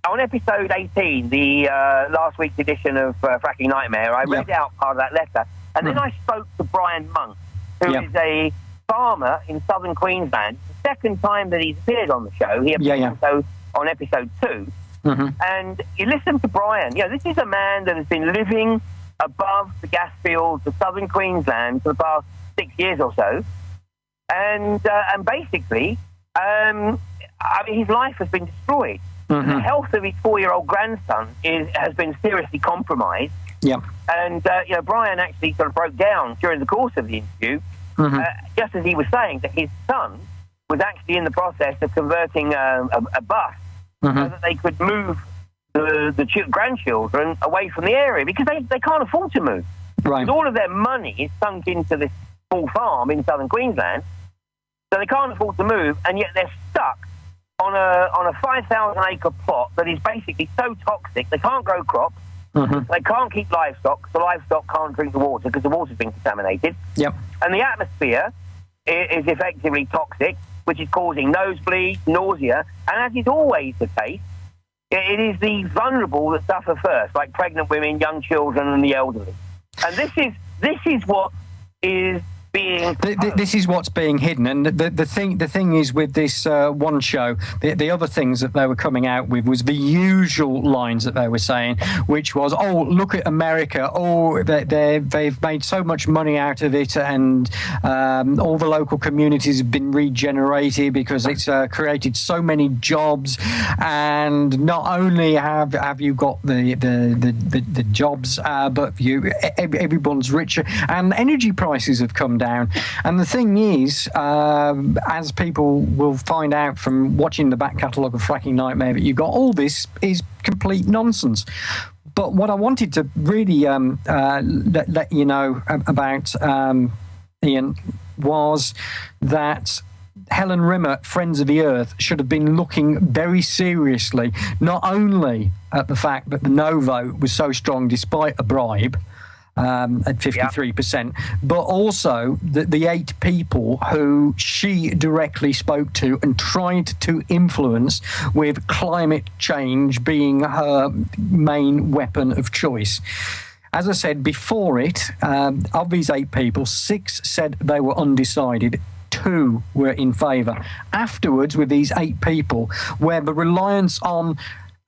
on episode 18, the last week's edition of Fracking Nightmare, I read out part of that letter. And then I spoke to Brian Monk, who is a farmer in southern Queensland. It's the second time that he's appeared on the show. He appeared also on episode 2. And you listen to Brian. This is a man that has been living above the gas fields of southern Queensland for the past 6 years or so. And basically, his life has been destroyed. The health of his 4-year-old grandson has been seriously compromised. Yeah. And, Brian actually sort of broke down during the course of the interview, just as he was saying that his son was actually in the process of converting a bus so that they could move the grandchildren away from the area because they can't afford to move. Right. Because all of their money is sunk into this small farm in southern Queensland, so they can't afford to move, and yet they're stuck on a 5,000 acre plot that is basically so toxic they can't grow crops, they can't keep livestock, the livestock can't drink the water because the water's been contaminated. Yep. And the atmosphere is effectively toxic, which is causing nosebleeds, nausea, and as is always the case, it is the vulnerable that suffer first, like pregnant women, young children, and the elderly. And this is what is being. This is what's being hidden, and the thing is with this one show, the other things that they were coming out with was the usual lines that they were saying, which was, "Oh, look at America! Oh, they've made so much money out of it, and all the local communities have been regenerated because it's created so many jobs, and not only have you got the jobs, but everyone's richer, and energy prices have come down." And the thing is, as people will find out from watching the back catalogue of Fracking Nightmare, that you got all this is complete nonsense. But what I wanted to really let you know about, Ian, was that Helen Rimmer, Friends of the Earth, should have been looking very seriously, not only at the fact that the no vote was so strong despite a bribe, at 53%, but also the 8 people who she directly spoke to and tried to influence, with climate change being her main weapon of choice. As I said before it, of these 8 people, 6 said they were undecided. 2 were in favour. Afterwards, with these 8 people, where the reliance on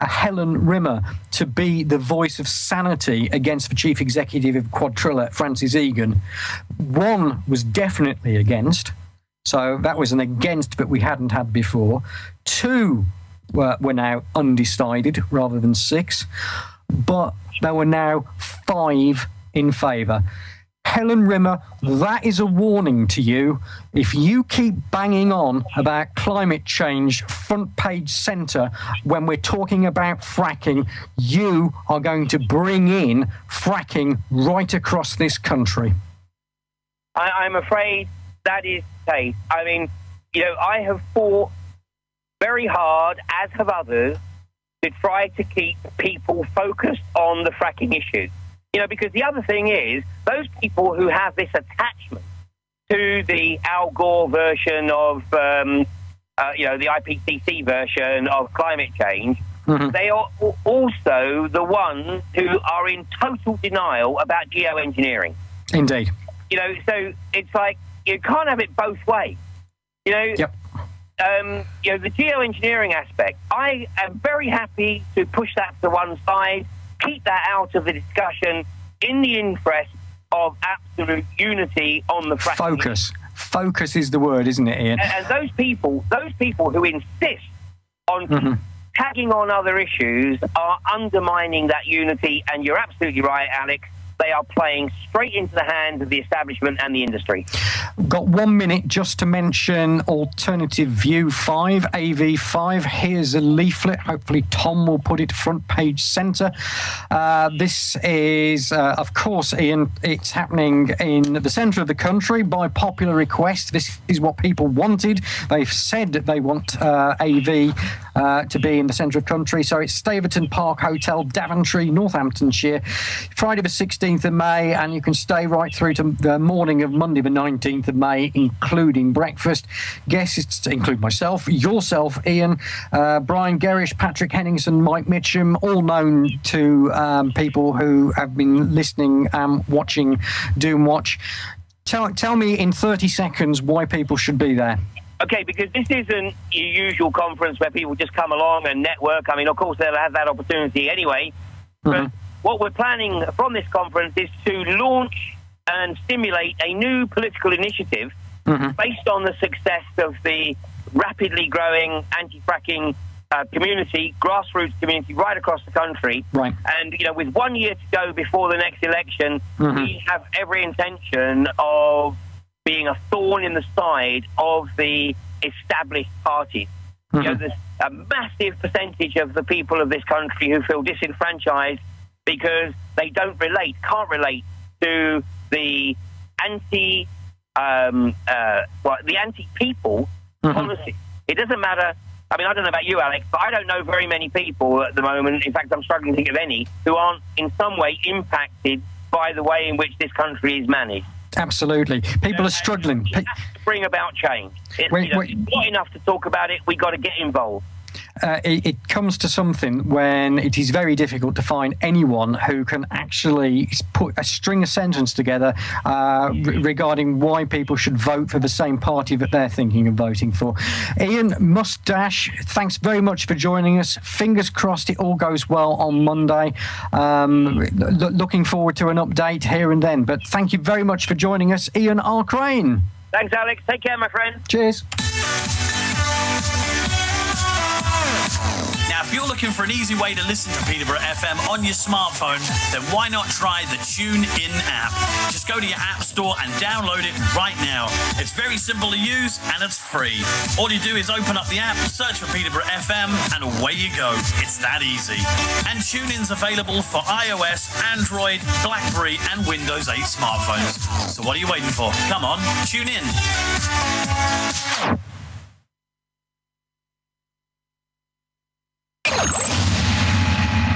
Helen Rimmer to be the voice of sanity against the chief executive of Quadrilla, Francis Egan, 1 was definitely against, so that was an against that we hadn't had before. 2 were now undecided rather than 6, but there were now 5 in favour. Helen Rimmer, that is a warning to you. If you keep banging on about climate change front page centre when we're talking about fracking, you are going to bring in fracking right across this country. I'm afraid that is the case. I mean, I have fought very hard, as have others, to try to keep people focused on the fracking issue. Because the other thing is, those people who have this attachment to the Al Gore version of, the IPCC version of climate change, they are also the ones who are in total denial about geoengineering. Indeed. So it's like you can't have it both ways. Yep. The geoengineering aspect, I am very happy to push that to one side, keep that out of the discussion in the interest of absolute unity on the fracking. Focus is the word, isn't it, Ian? And those people who insist on tagging on other issues are undermining that unity, and you're absolutely right, Alex. They are playing straight into the hands of the establishment and the industry. Got 1 minute just to mention Alternative View 5, AV5. Here's a leaflet. Hopefully Tom will put it front page centre. This is, of course, Ian, it's happening in the centre of the country by popular request. This is what people wanted. They've said that they want AV to be in the centre of the country. So it's Staverton Park Hotel, Daventry, Northamptonshire, Friday the 16th of May, and you can stay right through to the morning of Monday the 19th of May, including breakfast. Guests include myself, yourself, Ian, Brian Gerrish, Patrick Henningson, Mike Mitchum, all known to people who have been listening and watching Doomwatch. Tell me in 30 seconds why people should be there. Okay, because this isn't your usual conference where people just come along and network. I mean, of course, they'll have that opportunity anyway. But what we're planning from this conference is to launch and stimulate a new political initiative based on the success of the rapidly growing anti-fracking community, grassroots community right across the country. Right. And, with 1 year to go before the next election, we have every intention of being a thorn in the side of the established parties. There's a massive percentage of the people of this country who feel disenfranchised because they can't relate to the anti-people policy. It doesn't matter. I mean, I don't know about you, Alex, but I don't know very many people at the moment. In fact, I'm struggling to think of any who aren't in some way impacted by the way in which this country is managed. Absolutely. People are struggling. We have to bring about change. It's not enough to talk about it. We've got to get involved. It comes to something when it is very difficult to find anyone who can actually put a string of sentence together regarding why people should vote for the same party that they're thinking of voting for. Ian Mustache, thanks very much for joining us. Fingers crossed it all goes well on Monday. Looking forward to an update here and then. But thank you very much for joining us, Ian R. Crane. Thanks, Alex. Take care, my friend. Cheers. Now, if you're looking for an easy way to listen to Peterborough FM on your smartphone, then why not try the TuneIn app? Just go to your app store and download it right now. It's very simple to use and it's free. All you do is open up the app, search for Peterborough FM, and away you go. It's that easy. And TuneIn's available for iOS, Android, BlackBerry, and Windows 8 smartphones. So what are you waiting for? Come on, tune in.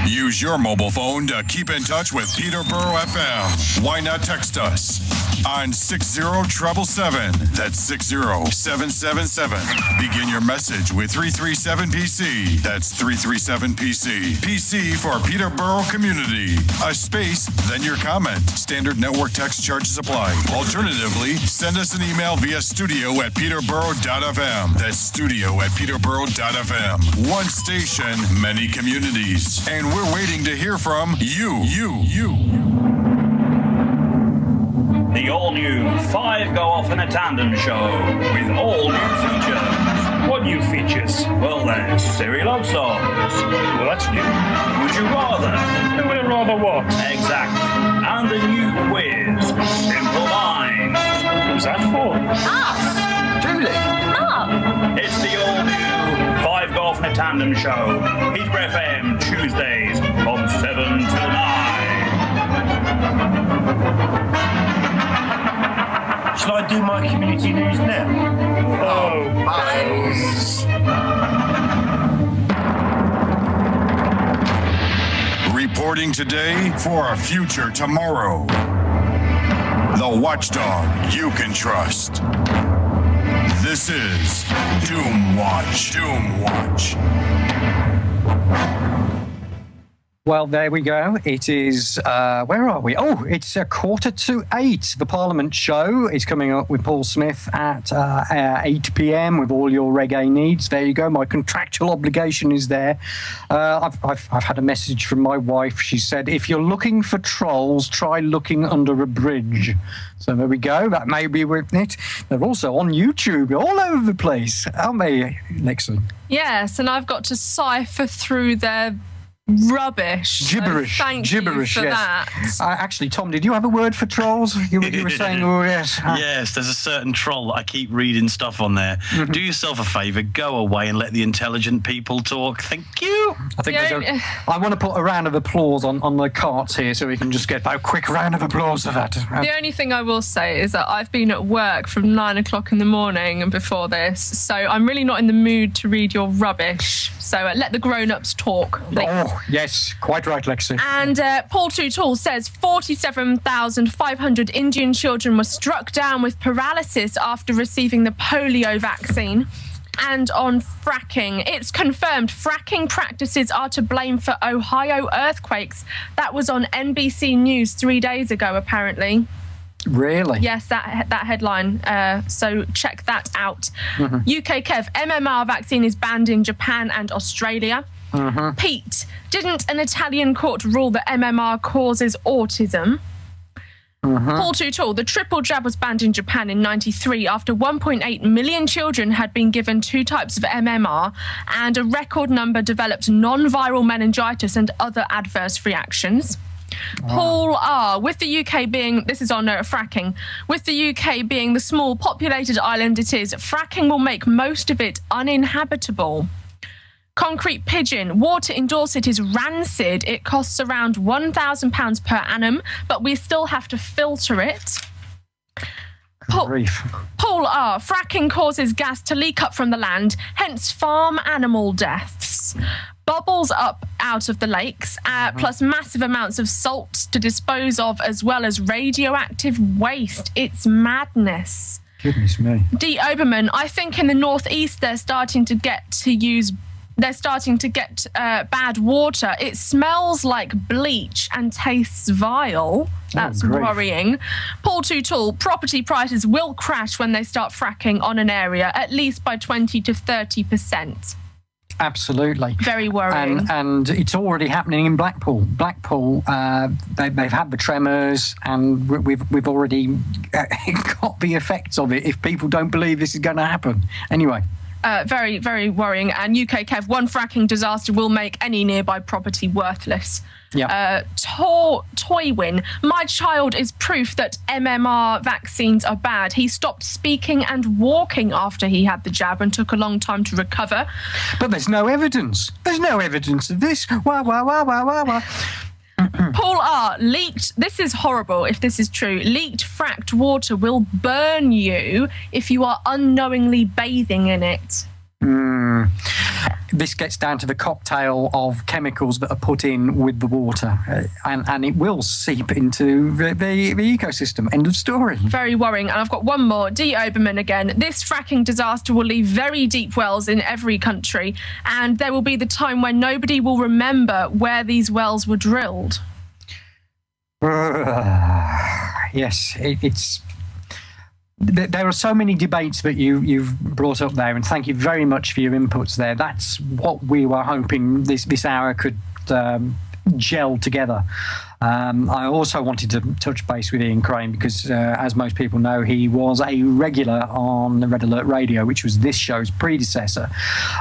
Use your mobile phone to keep in touch with Peterborough FM. Why not text us on 60777. That's 60777. Begin your message with 337PC. That's 337PC. PC for Peterborough Community. A space, then your comment. Standard network text charges apply. Alternatively, send us an email via studio@peterborough.fm. That's studio@peterborough.fm. One station, many communities. And we're waiting to hear from you. The all-new 5 Go Off in a Tandem show with all new features. What new features? Well, there's serial love songs. Well, that's new. Would you rather? Who would rather what? Exactly. And the new quiz, Simple Minds. Who's that for? Us. Julie. Mark. It's the all-new 5 Go Off in a Tandem show. Peterborough FM, Tuesdays from 7 till 9. Shall I do my community news now? Oh, buzz. Reporting today for a future tomorrow. The watchdog you can trust. This is Doomwatch. Well, there we go. It is, where are we? Oh, it's 7:45. The Parliament show is coming up with Paul Smith at 8 p.m. with all your reggae needs. There you go. My contractual obligation is there. I've had a message from my wife. She said, if you're looking for trolls, try looking under a bridge. So there we go. That may be with it. They're also on YouTube all over the place, aren't they, Lexi? Yes, and I've got to cipher through their rubbish. Gibberish. So thank Gibberish, you for yes. that. Actually, Tom, did you have a word for trolls? You were saying, oh, yes. Yes, there's a certain troll that I keep reading stuff on there. Mm-hmm. Do yourself a favour, go away and let the intelligent people talk. Thank you. I think I want to put a round of applause on the carts here so we can just get a quick round of applause for that. The only thing I will say is that I've been at work from 9 o'clock in the morning and before this, so I'm really not in the mood to read your rubbish. So let the grown-ups talk. Oh, yes, quite right, Lexi. And Paul Tootle says 47,500 Indian children were struck down with paralysis after receiving the polio vaccine. And on fracking, it's confirmed fracking practices are to blame for Ohio earthquakes. That was on NBC News 3 days ago, apparently. Really? Yes, that headline. So check that out. Mm-hmm. UK Kev, MMR vaccine is banned in Japan and Australia. Mm-hmm. Pete, didn't an Italian court rule that MMR causes autism? Mm-hmm. Paul Tootle, the triple jab was banned in Japan in 1993 after 1.8 million children had been given 2 types of MMR and a record number developed non-viral meningitis and other adverse reactions. Paul R, with the UK being, this is on fracking, with the UK being the small populated island it is, fracking will make most of it uninhabitable. Concrete Pigeon, water in Dorset is rancid. It costs around £1,000 per annum, but we still have to filter it. Paul R. Fracking causes gas to leak up from the land, hence farm animal deaths. Bubbles up out of the lakes, plus massive amounts of salt to dispose of, as well as radioactive waste. It's madness. Goodness me. D. Oberman, I think in the northeast they're starting to get bad water. It smells like bleach and tastes vile. That's worrying. Paul Tootle, property prices will crash when they start fracking on an area, at least by 20 to 30%. Absolutely. Very worrying. And it's already happening in Blackpool. Blackpool, they've had the tremors, and we've already got the effects of it if people don't believe this is going to happen. Anyway. Very, very worrying. And UK Kev, one fracking disaster will make any nearby property worthless. Yeah. Toywin, my child is proof that MMR vaccines are bad. He stopped speaking and walking after he had the jab and took a long time to recover. But there's no evidence. There's no evidence of this. Wah, wah, wah, wah, wah, wah. Paul R. Leaked, this is horrible if this is true, leaked fracked water will burn you if you are unknowingly bathing in it. This gets down to the cocktail of chemicals that are put in with the water, and it will seep into the ecosystem. End of story. Very worrying. And I've got one more. D. Oberman again. This fracking disaster will leave very deep wells in every country, and there will be the time when nobody will remember where these wells were drilled. Yes, it's... There are so many debates that you've brought up there, and thank you very much for your inputs there. That's what we were hoping this hour could gel together. I also wanted to touch base with Ian Crane because, as most people know, he was a regular on the Red Alert Radio, which was this show's predecessor.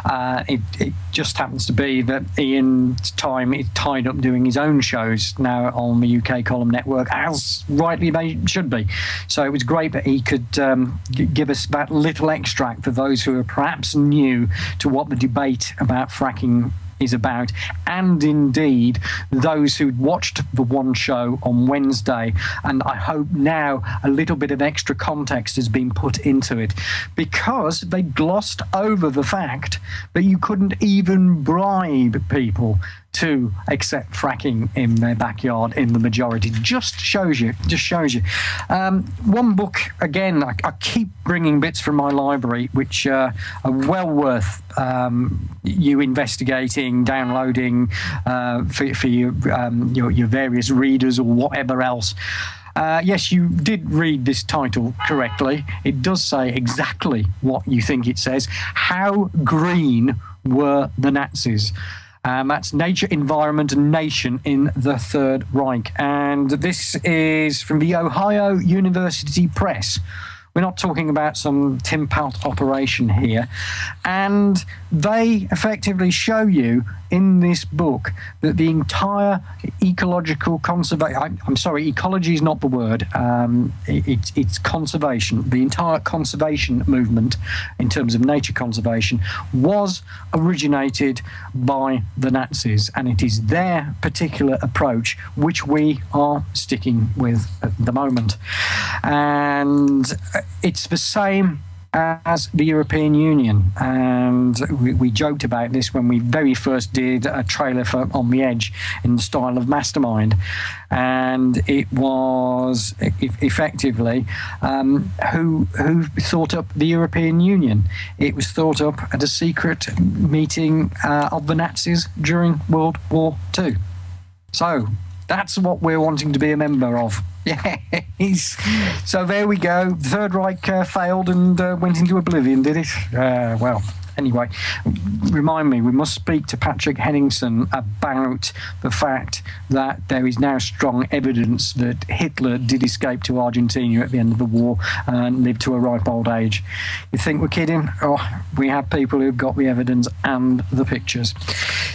It just happens to be that Ian's time is tied up doing his own shows now on the UK Column Network, as rightly they should be. So it was great that he could give us that little extract for those who are perhaps new to what the debate about fracking is about, and indeed those who watched the one show on Wednesday. And I hope now a little bit of extra context has been put into it, because they glossed over the fact that you couldn't even bribe people to accept fracking in their backyard in the majority. Just shows you. One book, again, I keep bringing bits from my library which are well worth you investigating, downloading for your various readers or whatever else. Yes, you did read this title correctly. It does say exactly what you think it says. How green were the Nazis? That's Nature, Environment and Nation in the Third Reich. And this is from the Ohio University Press. We're not talking about some Tim Palt operation here. And they effectively show you in this book that the entire ecological conservation... I'm sorry, ecology is not the word. It's conservation. The entire conservation movement, in terms of nature conservation, was originated by the Nazis. And it is their particular approach which we are sticking with at the moment. And it's the same as the European Union, and we joked about this when we very first did a trailer for On the Edge in the style of Mastermind, and it was effectively who thought up the European Union. It was thought up at a secret meeting of the Nazis during World War II. So that's what we're wanting to be a member of. Yes. So there we go. The Third Reich failed and went into oblivion, did it? Well, anyway, remind me, we must speak to Patrick Henningsen about the fact that there is now strong evidence that Hitler did escape to Argentina at the end of the war and lived to a ripe old age. You think we're kidding? Oh, we have people who've got the evidence and the pictures.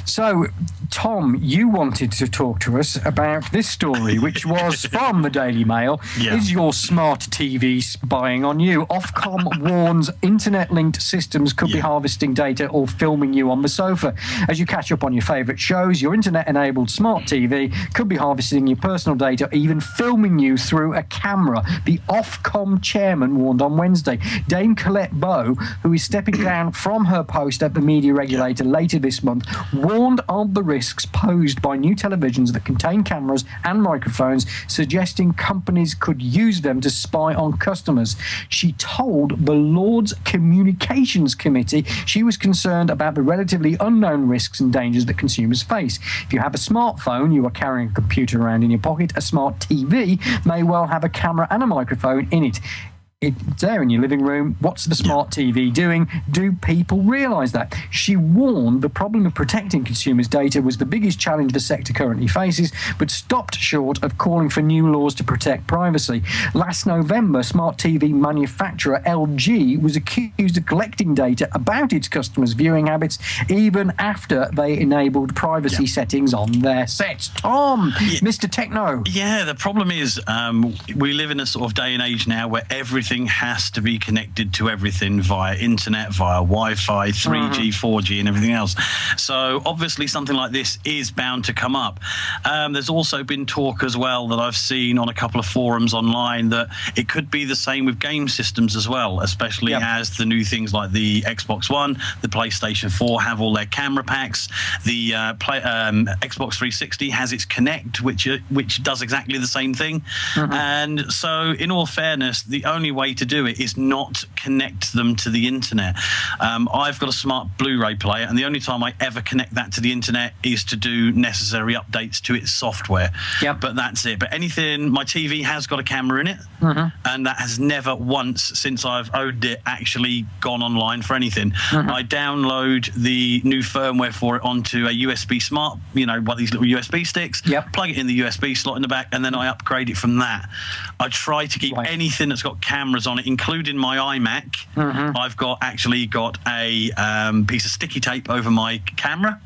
So, Tom, you wanted to talk to us about this story, which was from the Daily Mail. Yeah. Is your smart TV spying on you? Ofcom warns internet-linked systems could be harvested harvesting data or filming you on the sofa. As you catch up on your favourite shows, your internet-enabled smart TV could be harvesting your personal data, even filming you through a camera. The Ofcom chairman warned on Wednesday. Dame Colette Bow, who is stepping down from her post at the media regulator later this month, warned of the risks posed by new televisions that contain cameras and microphones, suggesting companies could use them to spy on customers. She told the Lords Communications Committee she was concerned about the relatively unknown risks and dangers that consumers face. If you have a smartphone, you are carrying a computer around in your pocket. A smart TV may well have a camera and a microphone in it. It's there in your living room. What's the smart TV doing? Do people realise that? She warned the problem of protecting consumers' data was the biggest challenge the sector currently faces, but stopped short of calling for new laws to protect privacy. Last November, smart TV manufacturer LG was accused of collecting data about its customers' viewing habits even after they enabled privacy settings on their sets. Tom, Mr. Techno. Yeah, the problem is we live in a sort of day and age now where everything has to be connected to everything via internet, via Wi-Fi, 3G, 4G, and everything else. So obviously something like this is bound to come up. There's also been talk as well that I've seen on a couple of forums online that it could be the same with game systems as well, especially as the new things like the Xbox One, the PlayStation 4 have all their camera packs. The Xbox 360 has its Kinect, which does exactly the same thing. And so, in all fairness, the only way to do it is not connect them to the internet. I've got a smart Blu-ray player, and the only time I ever connect that to the internet is to do necessary updates to its software. But that's it. But anything, my TV has got a camera in it, and that has never once since I've owned it actually gone online for anything. I download the new firmware for it onto a USB smart, one of these little USB sticks, plug it in the USB slot in the back, and then I upgrade it from that. I try to keep anything that's got cameras on it, including my iMac. I've actually got a piece of sticky tape over my camera.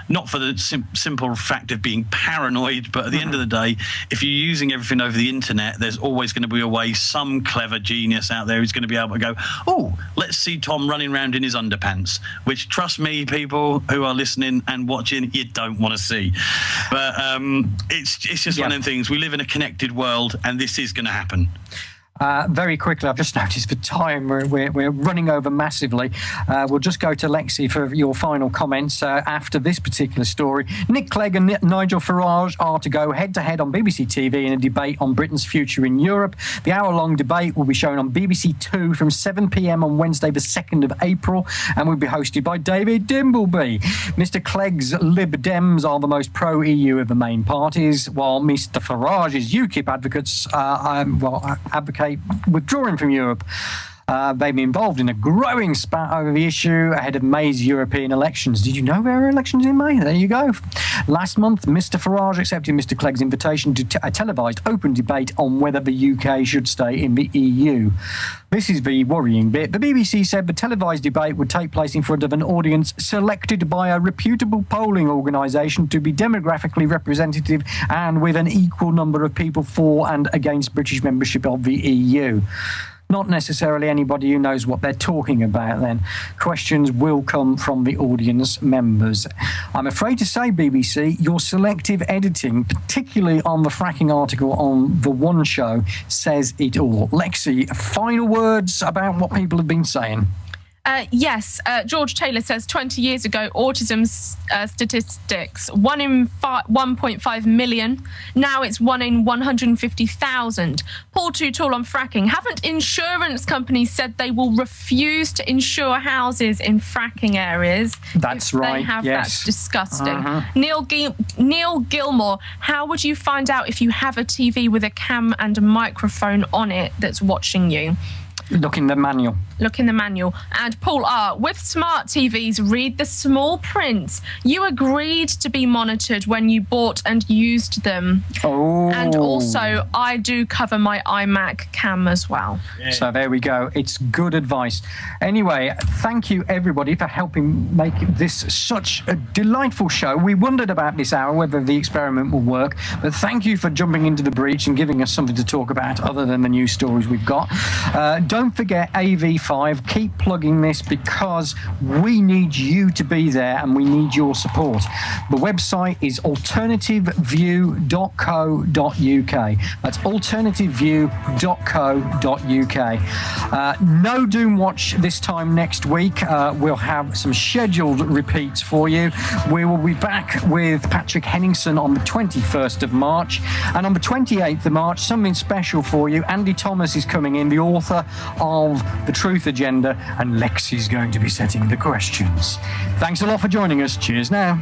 Not for the simple fact of being paranoid, but at the end of the day, if you're using everything over the internet, there's always going to be a way some clever genius out there who's going to be able to go, oh, let's see Tom running around in his underpants, which, trust me, people who are listening and watching, you don't want to see. But it's just one of them things. We live in a connected world, and this is going to happen. Very quickly, I've just noticed the time. We're running over massively. We'll just go to Lexi for your final comments after this particular story. Nick Clegg and Nigel Farage are to go head-to-head on BBC TV in a debate on Britain's future in Europe. The hour-long debate will be shown on BBC Two from 7 p.m. on Wednesday, the 2nd of April, and will be hosted by David Dimbleby. Mr. Clegg's Lib Dems are the most pro-EU of the main parties, while Mr. Farage's UKIP advocates advocate withdrawing from Europe. They've been involved in a growing spat over the issue ahead of May's European elections. Did you know there are elections in May? There you go. Last month, Mr. Farage accepted Mr. Clegg's invitation to a televised open debate on whether the UK should stay in the EU. This is the worrying bit. The BBC said the televised debate would take place in front of an audience selected by a reputable polling organisation to be demographically representative and with an equal number of people for and against British membership of the EU. Not necessarily anybody who knows what they're talking about then. Questions will come from the audience members. I'm afraid to say, BBC, your selective editing, particularly on the fracking article on The One Show, says it all. Lexi, final words about what people have been saying. Yes, George Taylor says 20 years ago, autism statistics, 1 in 1.5 million. Now it's 1 in 150,000. Paul Tootle on fracking. Haven't insurance companies said they will refuse to insure houses in fracking areas? That's right, they have. yes. That's disgusting. Neil Gilmore, how would you find out if you have a TV with a cam and a microphone on it that's watching you? Look in the manual. Look in the manual. And Paul R., with smart TVs, read the small print. You agreed to be monitored when you bought and used them. Oh. And also, I do cover my iMac cam as well. Yeah. So there we go. It's good advice. Anyway, thank you, everybody, for helping make this such a delightful show. We wondered about this hour, whether the experiment will work. But thank you for jumping into the breach and giving us something to talk about other than the news stories we've got. Don't forget AV 85. Keep plugging this because we need you to be there and we need your support. The website is alternativeview.co.uk. That's alternativeview.co.uk. No Doomwatch this time next week. We'll have some scheduled repeats for you. We will be back with Patrick Henningsen on the 21st of March. And on the 28th of March, something special for you. Andy Thomas is coming in, the author of The Truth Agenda, and Lexi's going to be setting the questions. Thanks a lot for joining us. Cheers now.